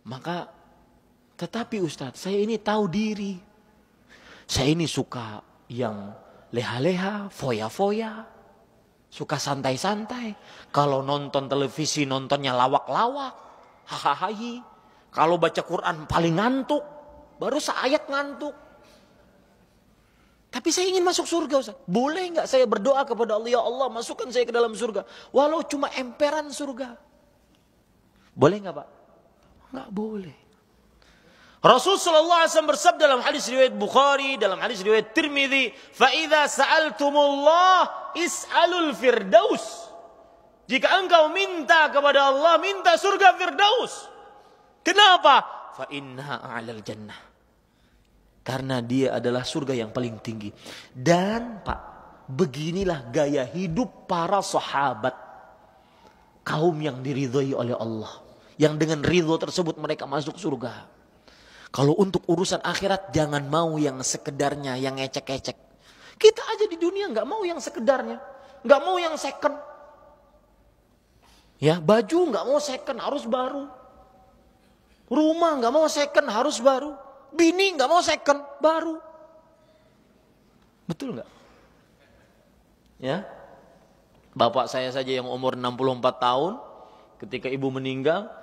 Maka, tetapi Ustaz, saya ini tahu diri. Saya ini suka yang leha-leha, foya-foya. Suka santai-santai. Kalau nonton televisi, nontonnya lawak-lawak. Hahaha. Kalau baca Quran paling ngantuk. Baru seayat ngantuk. Tapi saya ingin masuk surga Ustaz. Boleh nggak saya berdoa kepada Allah, ya Allah masukkan saya ke dalam surga. Walau cuma emperan surga. Boleh nggak Pak? Nggak boleh. Rasulullah SAW bersabda dalam hadis riwayat Bukhari, dalam hadis riwayat Tirmidzi, "Fa idza sa'altumullah is'alul firdaus." Jika engkau minta kepada Allah, minta surga firdaus. Kenapa? Fa innaha a'lal jannah. Karena dia adalah surga yang paling tinggi. Dan Pak, beginilah gaya hidup para sahabat. Kaum yang diridhoi oleh Allah. Yang dengan ridho tersebut mereka masuk surga. Kalau untuk urusan akhirat jangan mau yang sekedarnya, yang ecek-ecek. Kita aja di dunia nggak mau yang sekedarnya, nggak mau yang second. Ya baju nggak mau second, harus baru. Rumah nggak mau second, harus baru. Bini nggak mau second, baru. Betul nggak? Ya, bapak saya saja yang umur 64 tahun, ketika ibu meninggal.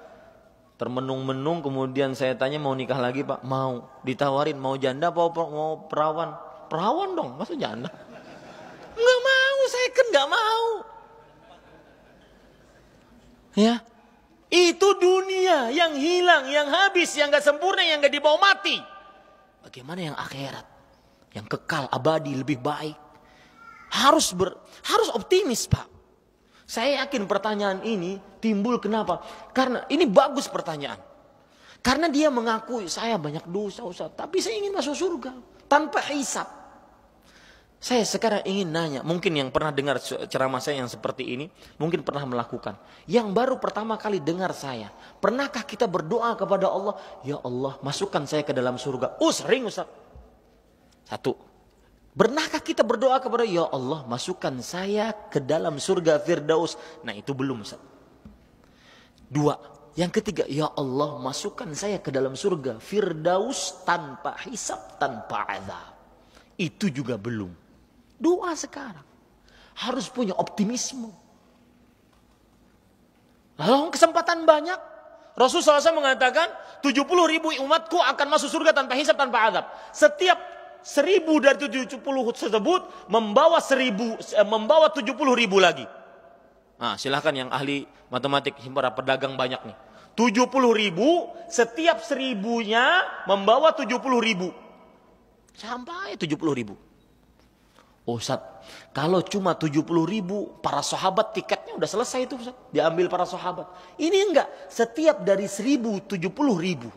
Termenung-menung, kemudian saya tanya mau nikah lagi Pak? Mau. Ditawarin mau janda apa mau perawan? Perawan dong, masa janda? Nggak mau, saya kan nggak mau. Ya, itu dunia yang hilang, yang habis, yang nggak sempurna, yang nggak dibawa mati. Bagaimana yang akhirat, yang kekal, abadi, lebih baik? Harus optimis Pak. Saya yakin pertanyaan ini timbul kenapa? Karena ini bagus pertanyaan. Karena dia mengakui saya banyak dosa Ustaz, tapi saya ingin masuk surga tanpa hisab. Saya sekarang ingin nanya, mungkin yang pernah dengar ceramah saya yang seperti ini, mungkin pernah melakukan. Yang baru pertama kali dengar saya, pernahkah kita berdoa kepada Allah, ya Allah masukkan saya ke dalam surga? Sering Ustaz. Satu. Pernahkah kita berdoa kepada ya Allah masukkan saya ke dalam surga Firdaus? Nah itu belum Ustaz. Dua. Yang ketiga, ya Allah masukkan saya ke dalam surga Firdaus tanpa hisab, tanpa azab. Itu juga belum. Doa sekarang. Harus punya optimisme. Lalu kesempatan banyak. Rasulullah SAW mengatakan 70.000 umatku akan masuk surga tanpa hisab, tanpa azab. Setiap 1.000 dari 70 tersebut membawa 70.000 lagi. Nah, silahkan yang ahli matematik, para pedagang banyak nih. 70.000, setiap 1.000-nya membawa 70.000. Sampai 70.000. Oh Ustaz, kalau cuma 70.000, para sahabat tiketnya udah selesai itu Ustaz. Diambil para sahabat. Ini enggak, setiap dari 1.000, 70.000.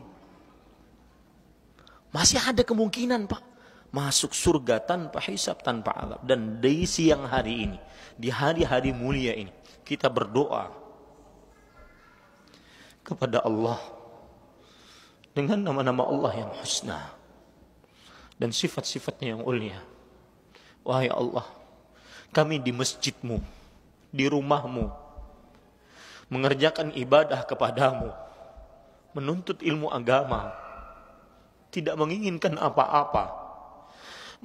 Masih ada kemungkinan Pak. Masuk surga tanpa hisab, tanpa azab. Dan di siang hari ini, di hari-hari mulia ini, kita berdoa kepada Allah dengan nama-nama Allah yang husna dan sifat-sifatnya yang mulia. Wahai Allah, Kami di masjidmu, di rumahmu, mengerjakan ibadah kepadamu, menuntut ilmu agama, tidak menginginkan apa-apa.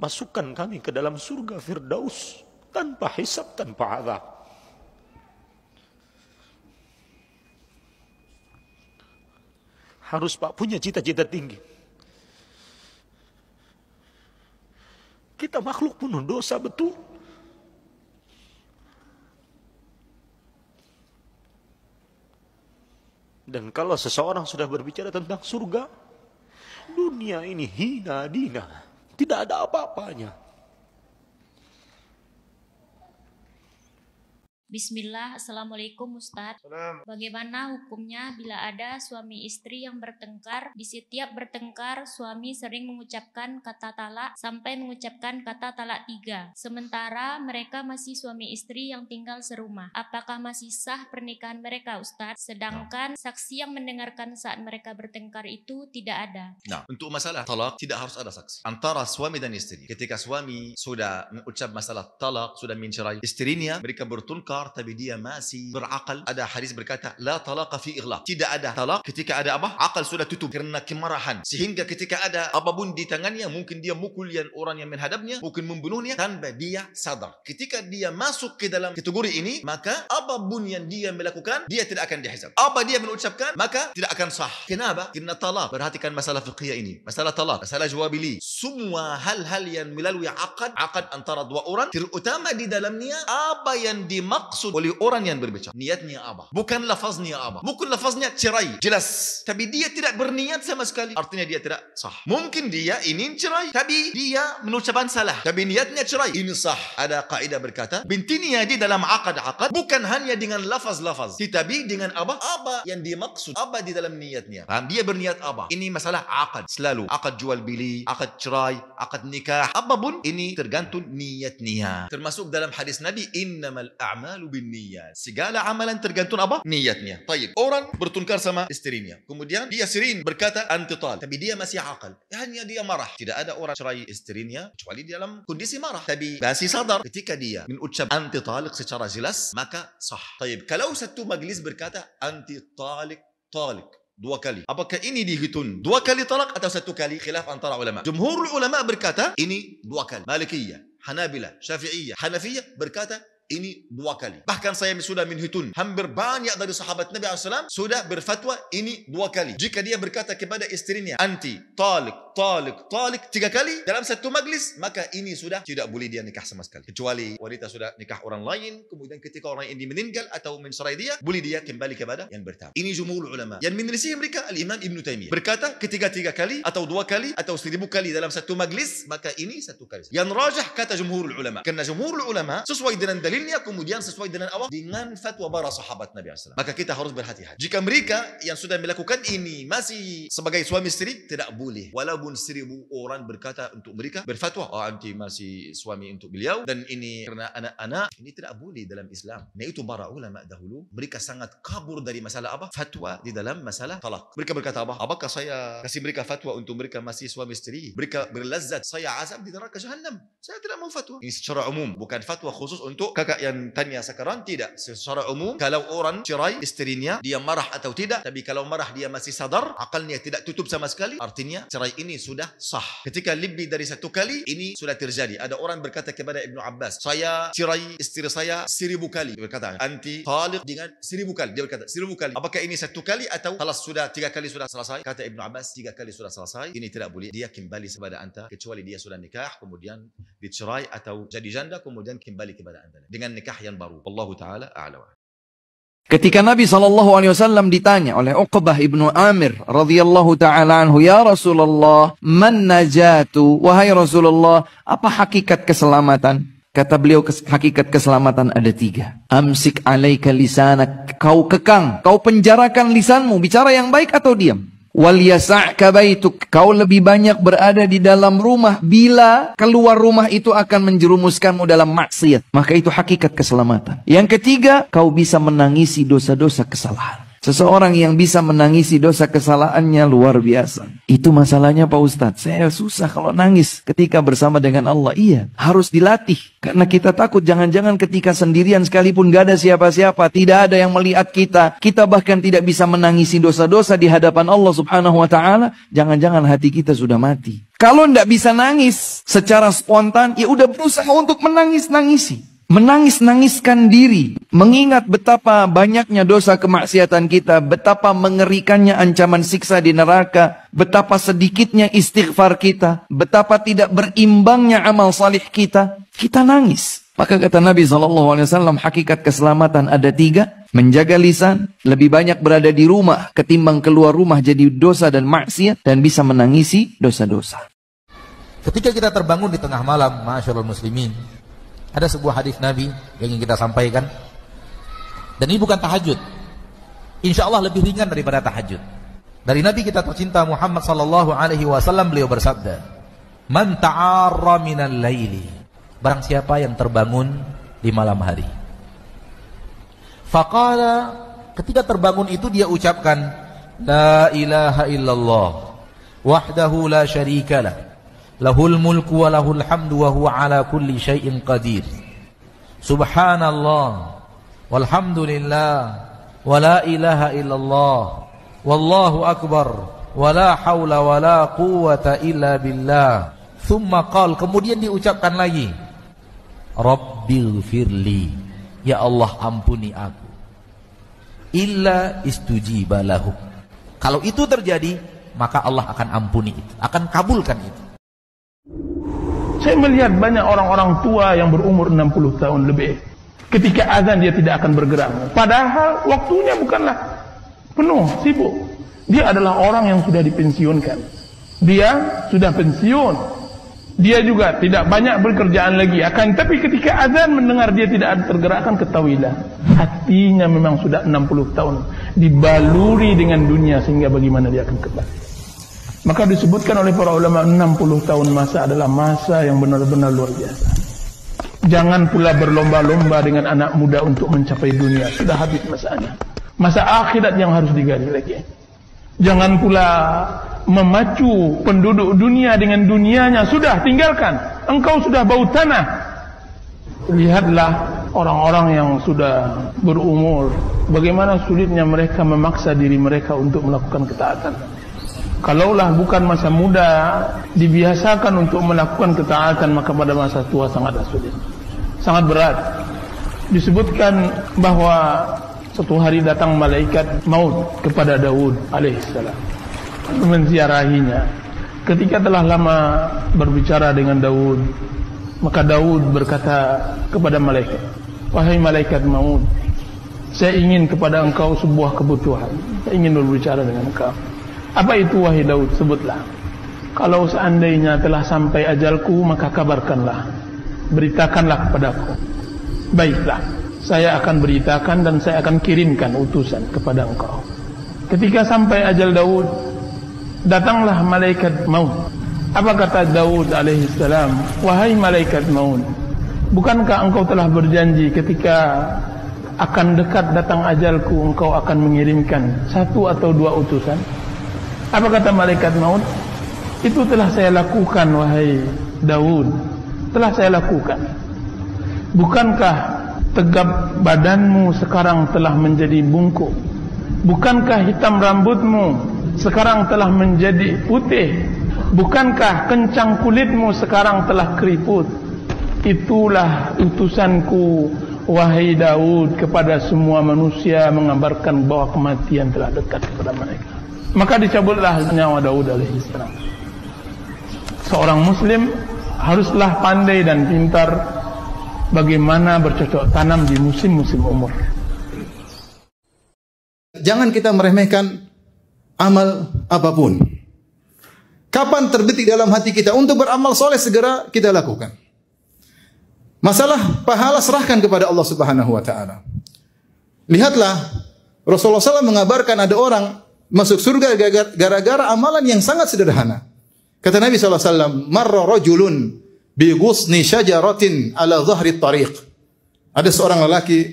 Masukkan kami ke dalam surga Firdaus tanpa hisab, tanpa azab. Harus Pak punya cita-cita tinggi. Kita makhluk penuh dosa, betul. Dan kalau seseorang sudah berbicara tentang surga, dunia ini hina dina, tidak ada apa-apanya. Bismillah, Assalamualaikum Ustadz. Bagaimana hukumnya bila ada suami istri yang bertengkar? Di setiap bertengkar, suami sering mengucapkan kata talak sampai mengucapkan kata talak 3. Sementara mereka masih suami istri yang tinggal serumah. Apakah masih sah pernikahan mereka, Ustadz? Sedangkan saksi yang mendengarkan saat mereka bertengkar itu tidak ada. Nah, untuk masalah talak tidak harus ada saksi antara suami dan istri. Ketika suami sudah mengucap masalah talak, sudah mencerai istrinya, mereka bertengkar tapi dia masih berakal. Ada hadis berkata, la talaqa fi ighlaq. Tidak ada talak ketika ada apa? Akal sudah tutup karena kemarahan. Sehingga ketika ada apapun di tangannya, mungkin dia mukul orang yang menghadapnya, mungkin membunuhnya tanpa dia sadar. Ketika dia masuk ke dalam kategori ini, maka apapun yang dia melakukan, dia tidak akan dihisab. Apa dia mengucapkan, maka tidak akan sah. Kenapa? Karena talak. Perhatikan masalah fiqhiyah ini. Masalah talak, masalah juwabili. Semua hal-hal yang melalui akad antara dua orang, terutama di dalamnya apa yang dimaksud oleh orang yang berbicara. Niatnya apa? Bukan lafaznya apa? Bukan lafaznya cerai. Jelas. Tapi dia tidak berniat sama sekali. Artinya dia tidak sah. Mungkin dia ingin cerai, tapi dia mengucapkan salah. Tapi niatnya cerai. Ini sah. Ada kaidah berkata, bintinya di dalam akad bukan hanya dengan lafaz-lafaz, tetapi dengan apa? Apa yang dimaksud? Apa di dalam niatnya? Paham? Dia berniat apa? Ini masalah akad. Selalu. Akad jual beli, akad cerai, akad nikah. Apapun ini tergantung niatnya. Termasuk dalam hadis Nabi, innamal a'malu bin niyat. Segala amalan tergantung apa? Niatnya. Taib. Orang bertengkar sama istrinya. Kemudian dia sering berkata anti talak. Tapi dia masih akal. Hanya dia marah. Tidak ada orang cerai istrinya kecuali dalam kondisi marah. Tapi masih sadar. Ketika dia mengucap anti talak secara jelas, maka sah. Taib. Kalau satu majlis berkata anti talak, talak 2 kali. Apakah ini dihitung 2 kali talak atau 1 kali? Khilaf antara ulama. Jumhur ulama berkata ini 2 kali. Malikiyah, Hanabilah, Syafi'iyah, Hanafiyah berkata ini 2 kali. Bahkan saya sudah menghitung, hampir banyak dari sahabat Nabi SAW sudah berfatwa ini 2 kali. Jika dia berkata kepada istrinya anti talik, talik, talik 3 kali dalam satu majlis, maka ini sudah tidak boleh dia nikah sama sekali. Kecuali wanita sudah nikah orang lain, kemudian ketika orang ini meninggal atau mencerai dia, boleh dia kembali kepada yang pertama. Ini jumhur ulama. Yang menelisih mereka Al-Imam Ibn Taimiyah berkata ketika 3 kali atau 2 kali atau 1000 kali dalam satu majlis, maka ini 1 kali. Yang rajah kata jumhur ulama. Karena jumhur ulama sesuai dengan dalilnya, kemudian sesuai dengan apa? Dengan fatwa para sahabat Nabi SAW. Maka kita harus berhati-hati. Jika mereka yang sudah melakukan ini masih sebagai suami istri, tidak boleh. Walaupun 1000 orang berkata untuk mereka, berfatwa, oh anti masih suami untuk beliau, dan ini karena anak-anak, ini tidak boleh dalam Islam. Nah itu para ulama dahulu, mereka sangat kabur dari masalah apa? Fatwa di dalam masalah talak. Mereka berkata apa? Apakah saya kasih mereka fatwa untuk mereka masih suami istri? Mereka berlazat, saya azab di neraka jahannam. Saya tidak mau fatwa. Ini secara umum, bukan fatwa khusus untuk kakak yang tanya sekarang, tidak. Secara umum, kalau orang cerai istrinya, dia marah atau tidak, tapi kalau marah dia masih sadar, akalnya tidak tutup sama sekali, artinya cerai ini sudah sah. Ketika lebih dari 1 kali, ini sudah terjadi. Ada orang berkata kepada Ibnu Abbas, saya cerai istri saya 1000 kali. Dia berkata, anti talik dengan 1000 kali. Dia berkata, 1000 kali. Apakah ini 1 kali atau kalau sudah 3 kali sudah selesai? Kata Ibnu Abbas, 3 kali sudah selesai. Ini tidak boleh. Dia kembali kepada anta, kecuali dia sudah nikah, kemudian dicerai atau jadi janda, kemudian kembali kepada anta dengan nikah yang baru. Wallahu ta'ala a'lam. Ketika Nabi SAW ditanya oleh Uqbah ibnu Amir radhiyallahu ta'ala anhu, ya Rasulullah, man najatu, wahai Rasulullah, apa hakikat keselamatan? Kata beliau, hakikat keselamatan ada 3. Amsik alaika lisanak, kau kekang, kau penjarakan lisanmu, bicara yang baik atau diam. Wal yasa'ka baituk, kau lebih banyak berada di dalam rumah, bila keluar rumah itu akan menjerumuskanmu dalam maksiat, maka itu hakikat keselamatan. Yang ketiga, kau bisa menangisi dosa-dosa kesalahan. Seseorang yang bisa menangisi dosa kesalahannya luar biasa. Itu masalahnya Pak Ustadz. Saya susah kalau nangis ketika bersama dengan Allah. Iya, harus dilatih. Karena kita takut jangan-jangan ketika sendirian sekalipun gak ada siapa-siapa, tidak ada yang melihat kita, kita bahkan tidak bisa menangisi dosa-dosa di hadapan Allah Subhanahu wa Ta'ala. Jangan-jangan hati kita sudah mati. Kalau tidak bisa nangis secara spontan, ya udah berusaha untuk menangis-nangisi. Menangis-nangiskan diri, mengingat betapa banyaknya dosa kemaksiatan kita, betapa mengerikannya ancaman siksa di neraka, betapa sedikitnya istighfar kita, betapa tidak berimbangnya amal salih kita. Kita nangis. Maka kata Nabi SAW, hakikat keselamatan ada 3. Menjaga lisan, lebih banyak berada di rumah ketimbang keluar rumah jadi dosa dan maksiat, dan bisa menangisi dosa-dosa. Ketika kita terbangun di tengah malam, masyaallah muslimin, ada sebuah hadis Nabi yang ingin kita sampaikan. Dan ini bukan tahajud. Insya Allah lebih ringan daripada tahajud. Dari Nabi kita tercinta Muhammad sallallahu alaihi wasallam, beliau bersabda, "Man ta'arra minal laili." Barang siapa yang terbangun di malam hari. Faqala, ketika terbangun itu dia ucapkan, "La ilaha illallah wahdahu la syarikalah. Lahul mulku wa lahul hamdu wa huwa ala kulli syai'in qadir. Subhanallah walhamdulillah wa la ilaha illallah wallahu akbar wa la hawla wa la quwwata illa billah." Thumma qal, kemudian diucapkan lagi, "Rabbil firli." Ya Allah, ampuni aku. Illa istujiba lahu. Kalau itu terjadi, maka Allah akan ampuni itu, akan kabulkan itu. Saya melihat banyak orang-orang tua yang berumur 60 tahun lebih. Ketika azan dia tidak akan bergerak. Padahal waktunya bukanlah penuh, sibuk. Dia adalah orang yang sudah dipensiunkan. Dia sudah pensiun. Dia juga tidak banyak bekerjaan lagi. Tapi ketika azan mendengar dia tidak ada tergerakkan, ketahuilah hatinya memang sudah 60 tahun dibaluri dengan dunia, sehingga bagaimana dia akan kembali. Maka disebutkan oleh para ulama 60 tahun masa adalah masa yang benar-benar luar biasa. Jangan pula berlomba-lomba dengan anak muda untuk mencapai dunia. Sudah habis masanya. Masa akhirat yang harus digali lagi. Jangan pula memacu penduduk dunia dengan dunianya. Sudah, tinggalkan. Engkau sudah bau tanah. Lihatlah orang-orang yang sudah berumur. Bagaimana sulitnya mereka memaksa diri mereka untuk melakukan ketaatan. Kalaulah bukan masa muda dibiasakan untuk melakukan ketaatan, maka pada masa tua sangatlah sulit, sangat berat. Disebutkan bahwa suatu hari datang malaikat maut kepada Daud alaihissalam, menziarahinya. Ketika telah lama berbicara dengan Daud, maka Daud berkata kepada malaikat, "Wahai malaikat maut, saya ingin kepada engkau sebuah kebutuhan. Saya ingin berbicara dengan engkau." "Apa itu wahai Daud?" "Sebutlah." "Kalau seandainya telah sampai ajalku, maka kabarkanlah, beritakanlah kepadaku." "Baiklah, saya akan beritakan dan saya akan kirimkan utusan kepada engkau." Ketika sampai ajal Daud, datanglah malaikat maut. Apa kata Daud alaihissalam? "Wahai malaikat maut, bukankah engkau telah berjanji ketika akan dekat datang ajalku, engkau akan mengirimkan 1 atau 2 utusan?" Apa kata malaikat maut? "Itu telah saya lakukan wahai Daud, telah saya lakukan. Bukankah tegap badanmu sekarang telah menjadi bungkuk? Bukankah hitam rambutmu sekarang telah menjadi putih? Bukankah kencang kulitmu sekarang telah keriput? Itulah utusanku wahai Daud kepada semua manusia, mengabarkan bahwa kematian telah dekat kepada mereka." Maka dicabutlah nyawa Daud alaihissalam. Seorang muslim haruslah pandai dan pintar bagaimana bercocok tanam di musim-musim umur. Jangan kita meremehkan amal apapun. Kapan terbetik dalam hati kita untuk beramal soleh, segera kita lakukan. Masalah pahala serahkan kepada Allah Subhanahu wa Ta'ala. Lihatlah, Rasulullah SAW mengabarkan ada orang masuk surga gara-gara amalan yang sangat sederhana. Kata Nabi SAW, "Marra rajulun bi ghusni syajaratin ala dhahri tariq." Ada seorang lelaki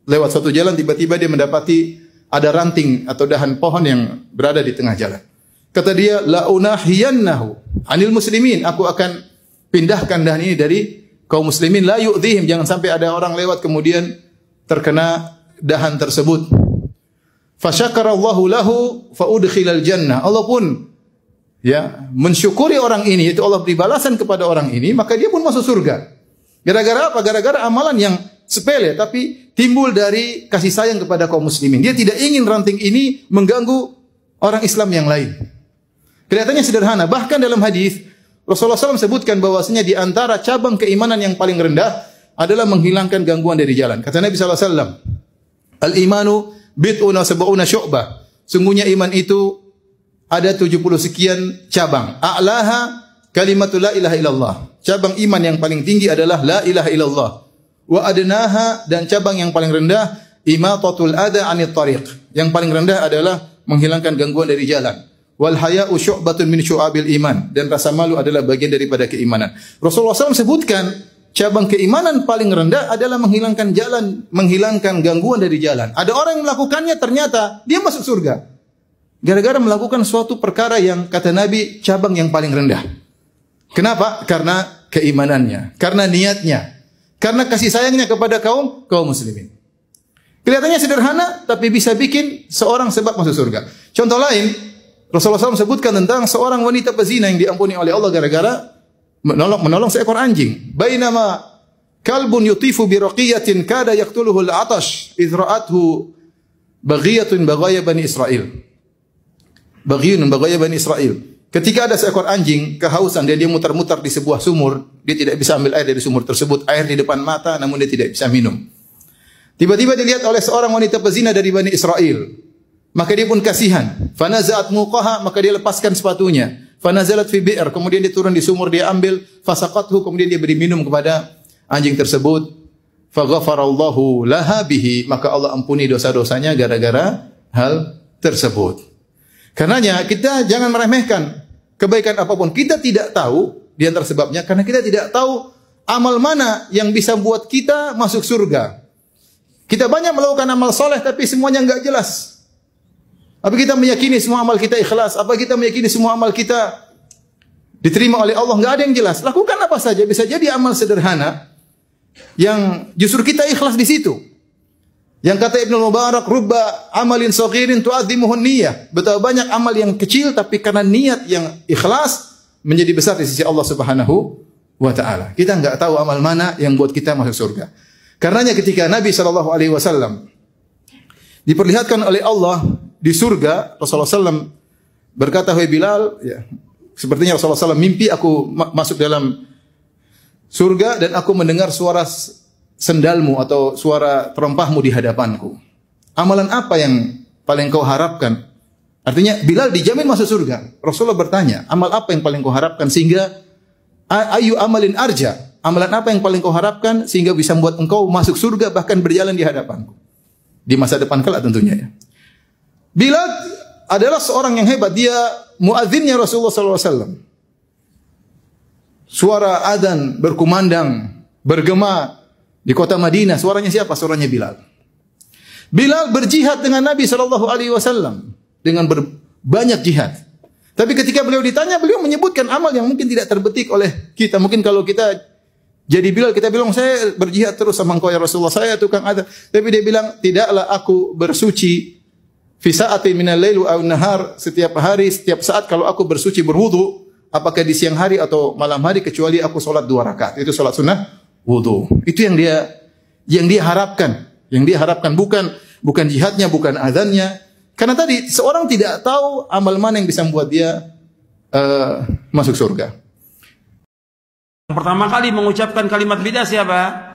lewat suatu jalan, tiba-tiba dia mendapati ada ranting atau dahan pohon yang berada di tengah jalan. Kata dia, la unahiyannahu anil muslimin, aku akan pindahkan dahan ini dari kaum muslimin, la yu'dhihim, jangan sampai ada orang lewat kemudian terkena dahan tersebut. Fasyakarallahu lahu fa udkhilal jannah. Allah pun mensyukuri orang ini, yaitu Allah beri balasan kepada orang ini, maka dia pun masuk surga. Gara-gara apa? Gara-gara amalan yang sepele tapi timbul dari kasih sayang kepada kaum muslimin. Dia tidak ingin ranting ini mengganggu orang Islam yang lain. Kelihatannya sederhana. Bahkan dalam hadis Rasulullah SAW sebutkan bahwasanya di antara cabang keimanan yang paling rendah adalah menghilangkan gangguan dari jalan. Kata Nabi SAW, al-imanu bid'un wa sab'una syu'bah. Sungguhnya iman itu ada 70 sekian cabang. A'laha kalimatul la ilaha illallah. Cabang iman yang paling tinggi adalah la ilaha illallah. Wa adnaha, dan cabang yang paling rendah imatatul adha 'anit tariq. Yang paling rendah adalah menghilangkan gangguan dari jalan. Wal haya'u syu'batun min syu'abil iman, dan rasa malu adalah bagian daripada keimanan. Rasulullah SAW sebutkan cabang keimanan paling rendah adalah menghilangkan jalan, menghilangkan gangguan dari jalan. Ada orang yang melakukannya ternyata dia masuk surga gara-gara melakukan suatu perkara yang kata Nabi cabang yang paling rendah. Kenapa? Karena keimanannya, karena niatnya, karena kasih sayangnya kepada kaum muslimin. Kelihatannya sederhana, tapi bisa bikin seorang sebab masuk surga. Contoh lain, Rasulullah SAW sebutkan tentang seorang wanita pezina yang diampuni oleh Allah gara-gara menolong seekor anjing. Bainama kalbun yutifu bi raqiyatin kada yaqtuluhu al-'atash idh ra'athu baghiyatun baghaya bani Israil. Baghiyun baghaya bani Israil. Ketika ada seekor anjing kehausan, dia mutar-mutar di sebuah sumur, dia tidak bisa ambil air dari sumur tersebut, air di depan mata namun dia tidak bisa minum. Tiba-tiba dilihat oleh seorang wanita pezina dari Bani Israel. Maka dia pun kasihan. Fanaza'at muqaha, maka dia lepaskan sepatunya. Fanazalat fi bi'r, kemudian dia turun di sumur, dia ambil, fasaqathu, kemudian dia beri minum kepada anjing tersebut. Faghafarallahu laha bihi, maka Allah ampuni dosa-dosanya gara-gara hal tersebut. Karenanya kita jangan meremehkan kebaikan apapun. Kita tidak tahu di antara sebabnya karena kita tidak tahu amal mana yang bisa buat kita masuk surga. Kita banyak melakukan amal soleh tapi semuanya enggak jelas. Apa kita meyakini semua amal kita ikhlas? Apa kita meyakini semua amal kita diterima oleh Allah? Enggak ada yang jelas. Lakukan apa saja, bisa jadi amal sederhana yang justru kita ikhlas di situ. Yang kata Ibnu Mubarak, rubba amalin saghirin tu'azzimuhun niyyah. Betapa banyak amal yang kecil tapi karena niat yang ikhlas menjadi besar di sisi Allah Subhanahu wa taala. Kita enggak tahu amal mana yang buat kita masuk surga. Karenanya ketika Nabi SAW diperlihatkan oleh Allah di surga, Rasulullah SAW berkata, "Wahai Bilal, ya, sepertinya Rasulullah SAW mimpi aku masuk dalam surga dan aku mendengar suara sendalmu atau suara terompahmu di hadapanku. Amalan apa yang paling kau harapkan?" Artinya Bilal dijamin masuk surga. Rasulullah bertanya, amal apa yang paling kau harapkan sehingga ayu amalin arja? Amalan apa yang paling kau harapkan sehingga bisa membuat engkau masuk surga bahkan berjalan di hadapanku? Di masa depan kelak tentunya ya. Bilal adalah seorang yang hebat. Dia muadzinnya Rasulullah SAW. Suara adzan berkumandang, bergema di kota Madinah. Suaranya siapa? Suaranya Bilal. Bilal berjihad dengan Nabi SAW dengan banyak jihad. Tapi ketika beliau ditanya, beliau menyebutkan amal yang mungkin tidak terbetik oleh kita. Mungkin kalau kita jadi Bilal, kita bilang, saya berjihad terus sama engkau ya Rasulullah, saya tukang adzan. Tapi dia bilang, tidaklah aku bersuci fi sa'ati minal lail aw nahar, setiap hari, setiap saat kalau aku bersuci berwudu, apakah di siang hari atau malam hari, kecuali aku salat 2 rakaat. Itu salat sunnah wudu. Itu yang dia harapkan. Yang dia harapkan bukan jihadnya, bukan adzannya. Karena tadi seorang tidak tahu amal mana yang bisa membuat dia masuk surga. Pertama kali mengucapkan kalimat bidah siapa?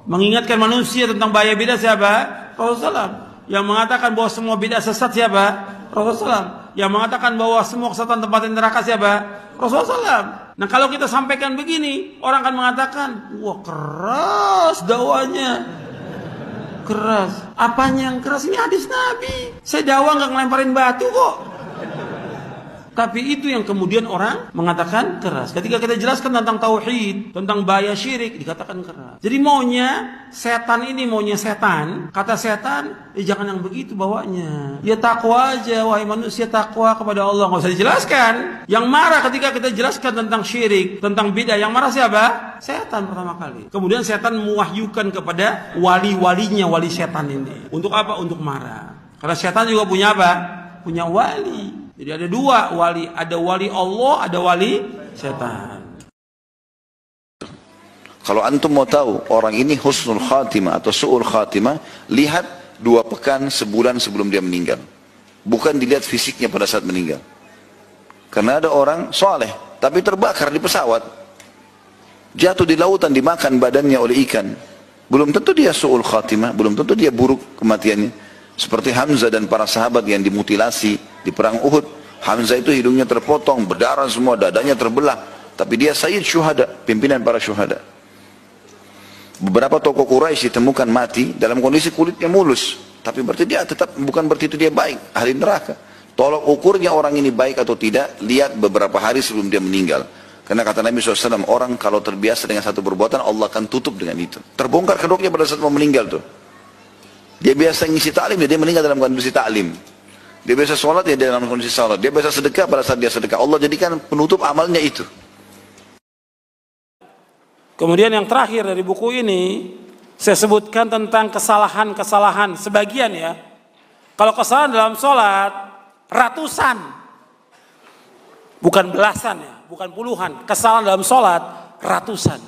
Mengingatkan manusia tentang bahaya bidah siapa? Rasulullah. Yang mengatakan bahwa semua bidah sesat siapa? Rasulullah. Yang mengatakan bahwa semua kesesatan tempat neraka siapa? Rasulullah. Nah kalau kita sampaikan begini, orang akan mengatakan, wah keras dakwanya. Keras. Apanya yang keras? Ini hadis Nabi. Saya dakwah nggak ngelemparin batu kok. Tapi itu yang kemudian orang mengatakan keras. Ketika kita jelaskan tentang tauhid, tentang bahaya syirik, dikatakan keras. Jadi maunya setan, kata setan, jangan yang begitu bawanya. Ya takwa aja, wahai manusia, takwa kepada Allah. Nggak usah dijelaskan. Yang marah ketika kita jelaskan tentang syirik, tentang bid'ah, yang marah siapa? Setan pertama kali. Kemudian setan mewahyukan kepada wali-walinya, wali setan ini. Untuk apa? Untuk marah. Karena setan juga punya apa? Punya wali. Jadi ada dua wali, ada wali Allah, ada wali setan. Kalau antum mau tahu orang ini husnul khatimah atau su'ul khatimah, lihat 2 pekan, sebulan sebelum dia meninggal. Bukan dilihat fisiknya pada saat meninggal. Karena ada orang soleh, tapi terbakar di pesawat. Jatuh di lautan, dimakan badannya oleh ikan. Belum tentu dia su'ul khatimah, belum tentu dia buruk kematiannya. Seperti Hamzah dan para sahabat yang dimutilasi di perang Uhud. Hamzah itu hidungnya terpotong, berdarah semua, dadanya terbelah. Tapi dia sayyid syuhada, pimpinan para syuhada. Beberapa tokoh Quraisy ditemukan mati dalam kondisi kulitnya mulus. Tapi berarti dia tetap, bukan berarti itu dia baik, ahli neraka. Tolok ukurnya orang ini baik atau tidak, lihat beberapa hari sebelum dia meninggal. Karena kata Nabi SAW, orang kalau terbiasa dengan satu perbuatan, Allah akan tutup dengan itu. Terbongkar kedoknya pada saat mau meninggal tuh. Dia biasa ngisi taklim, dia meninggal dalam kondisi taklim. Dia biasa sholat, dia dalam kondisi sholat. Dia biasa sedekah, pada saat dia sedekah, Allah jadikan penutup amalnya itu. Kemudian yang terakhir dari buku ini, saya sebutkan tentang kesalahan-kesalahan sebagian ya. Kalau kesalahan dalam sholat, ratusan. Bukan belasan ya, bukan puluhan. Kesalahan dalam sholat, ratusan.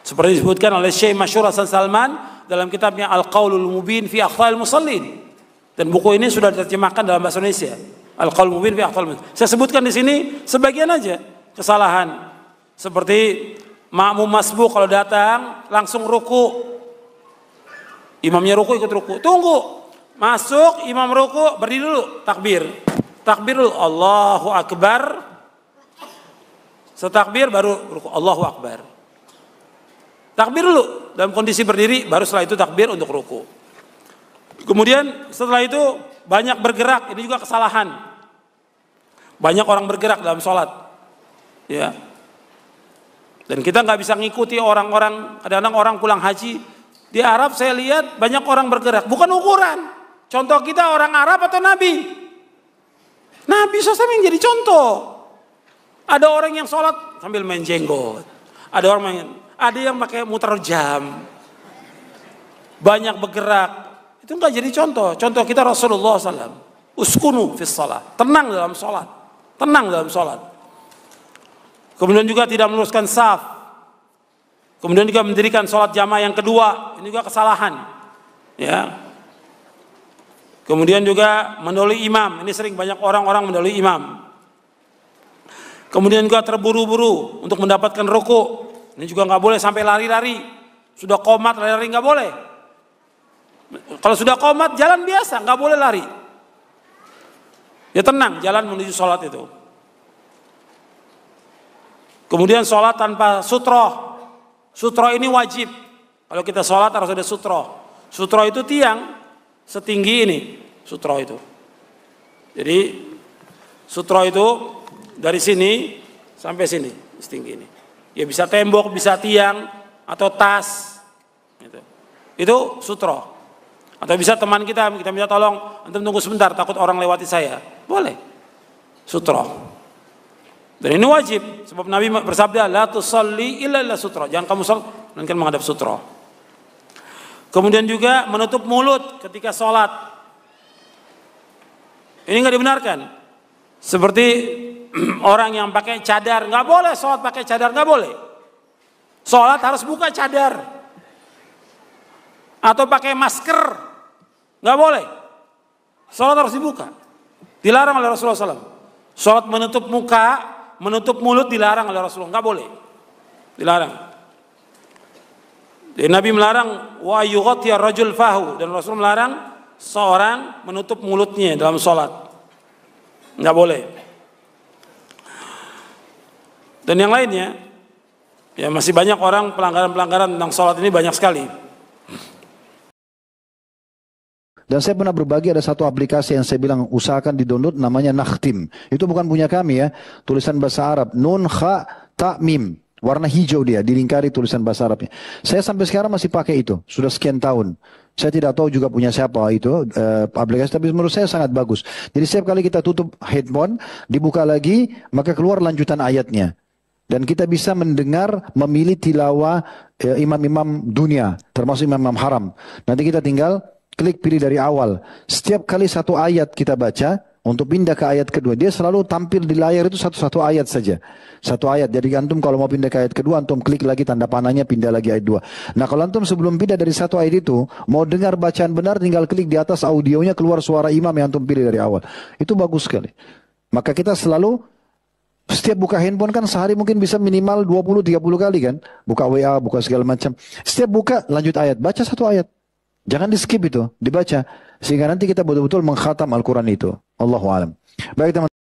Seperti disebutkan oleh Syekh Masyhur Hasan Salman dalam kitabnya Al-Qaulul Mubin fi Akhtalil Musallin. Dan buku ini sudah diterjemahkan dalam bahasa Indonesia. Al-Qaulul Mubin fi Akhtalil Musallin. Saya sebutkan di sini sebagian aja kesalahan. Seperti makmum masbuk kalau datang langsung ruku. Imamnya ruku ikut ruku. Tunggu. Masuk imam ruku, berdiri dulu, takbir. Takbir dulu, Allahu Akbar. Setakbir baru ruku, Allahu Akbar. Takbir dulu dalam kondisi berdiri, baru setelah itu takbir untuk ruku. Kemudian setelah itu banyak bergerak, ini juga kesalahan. Banyak orang bergerak dalam sholat, ya. Dan kita nggak bisa ngikuti orang-orang. Kadang-kadang orang pulang haji di Arab, saya lihat banyak orang bergerak, bukan ukuran. Contoh kita orang Arab atau Nabi? Nabi SAW yang jadi contoh. Ada orang yang sholat sambil main jenggot, ada yang pakai muter jam, banyak bergerak, itu nggak jadi contoh. Contoh kita Rasulullah SAW, uskunu fis shalah, tenang dalam sholat, tenang dalam sholat. Kemudian juga tidak meluruskan saf, kemudian juga mendirikan sholat jamaah yang kedua, ini juga kesalahan, ya. Kemudian juga mendahului imam, ini sering banyak orang-orang mendahului imam. Kemudian juga terburu-buru untuk mendapatkan ruku. Ini juga nggak boleh sampai lari-lari. Sudah qomat lari-lari nggak boleh. Kalau sudah qomat jalan biasa, nggak boleh lari. Ya tenang, jalan menuju sholat itu. Kemudian sholat tanpa sutroh. Sutroh ini wajib. Kalau kita sholat harus ada sutroh. Sutroh itu tiang setinggi ini. Sutroh itu. Jadi sutroh itu dari sini sampai sini setinggi ini. Ya bisa tembok, bisa tiang, atau tas. Itu sutroh. Atau bisa teman kita minta tolong, antum tunggu sebentar, takut orang lewati saya. Boleh. Sutroh. Dan ini wajib. Sebab Nabi bersabda, la tusalli illa illa sutroh. Jangan kamu sholat, melainkan menghadap sutroh. Kemudian juga menutup mulut ketika sholat. Ini nggak dibenarkan. Seperti orang yang pakai cadar, nggak boleh sholat pakai cadar, nggak boleh. Sholat harus buka cadar. Atau pakai masker, nggak boleh. Sholat harus dibuka. Dilarang oleh Rasulullah SAW. Sholat menutup muka, menutup mulut dilarang oleh Rasulullah, nggak boleh. Dilarang. Dan Nabi melarang wa yughatiya rajul fahu, dan Rasul melarang seorang menutup mulutnya dalam sholat, nggak boleh. Dan yang lainnya, ya masih banyak orang pelanggaran-pelanggaran tentang sholat ini banyak sekali. Dan saya pernah berbagi ada satu aplikasi yang saya bilang usahakan di-download namanya Nakhtim. Itu bukan punya kami ya. Tulisan bahasa Arab. Nun, kha, ta, mim. Warna hijau dia, dilingkari tulisan bahasa Arabnya. Saya sampai sekarang masih pakai itu. Sudah sekian tahun. Saya tidak tahu juga punya siapa itu aplikasi. Tapi menurut saya sangat bagus. Jadi setiap kali kita tutup headphone, dibuka lagi, maka keluar lanjutan ayatnya. Dan kita bisa mendengar, memilih tilawah imam-imam dunia. Termasuk imam-imam haram. Nanti kita tinggal klik pilih dari awal. Setiap kali satu ayat kita baca, untuk pindah ke ayat kedua, dia selalu tampil di layar itu satu ayat saja. Satu ayat. Jadi antum kalau mau pindah ke ayat kedua, antum klik lagi tanda panahnya, pindah lagi ayat 2. Nah kalau antum sebelum pindah dari satu ayat itu, mau dengar bacaan benar, tinggal klik di atas audionya, keluar suara imam yang antum pilih dari awal. Itu bagus sekali. Maka kita selalu, setiap buka handphone kan sehari mungkin bisa minimal 20-30 kali kan. Buka WA, buka segala macam. Setiap buka, lanjut ayat. Baca satu ayat. Jangan di skip itu, dibaca. Sehingga nanti kita betul-betul mengkhatam Al-Quran itu. Allahu a'lam. Baik teman-teman.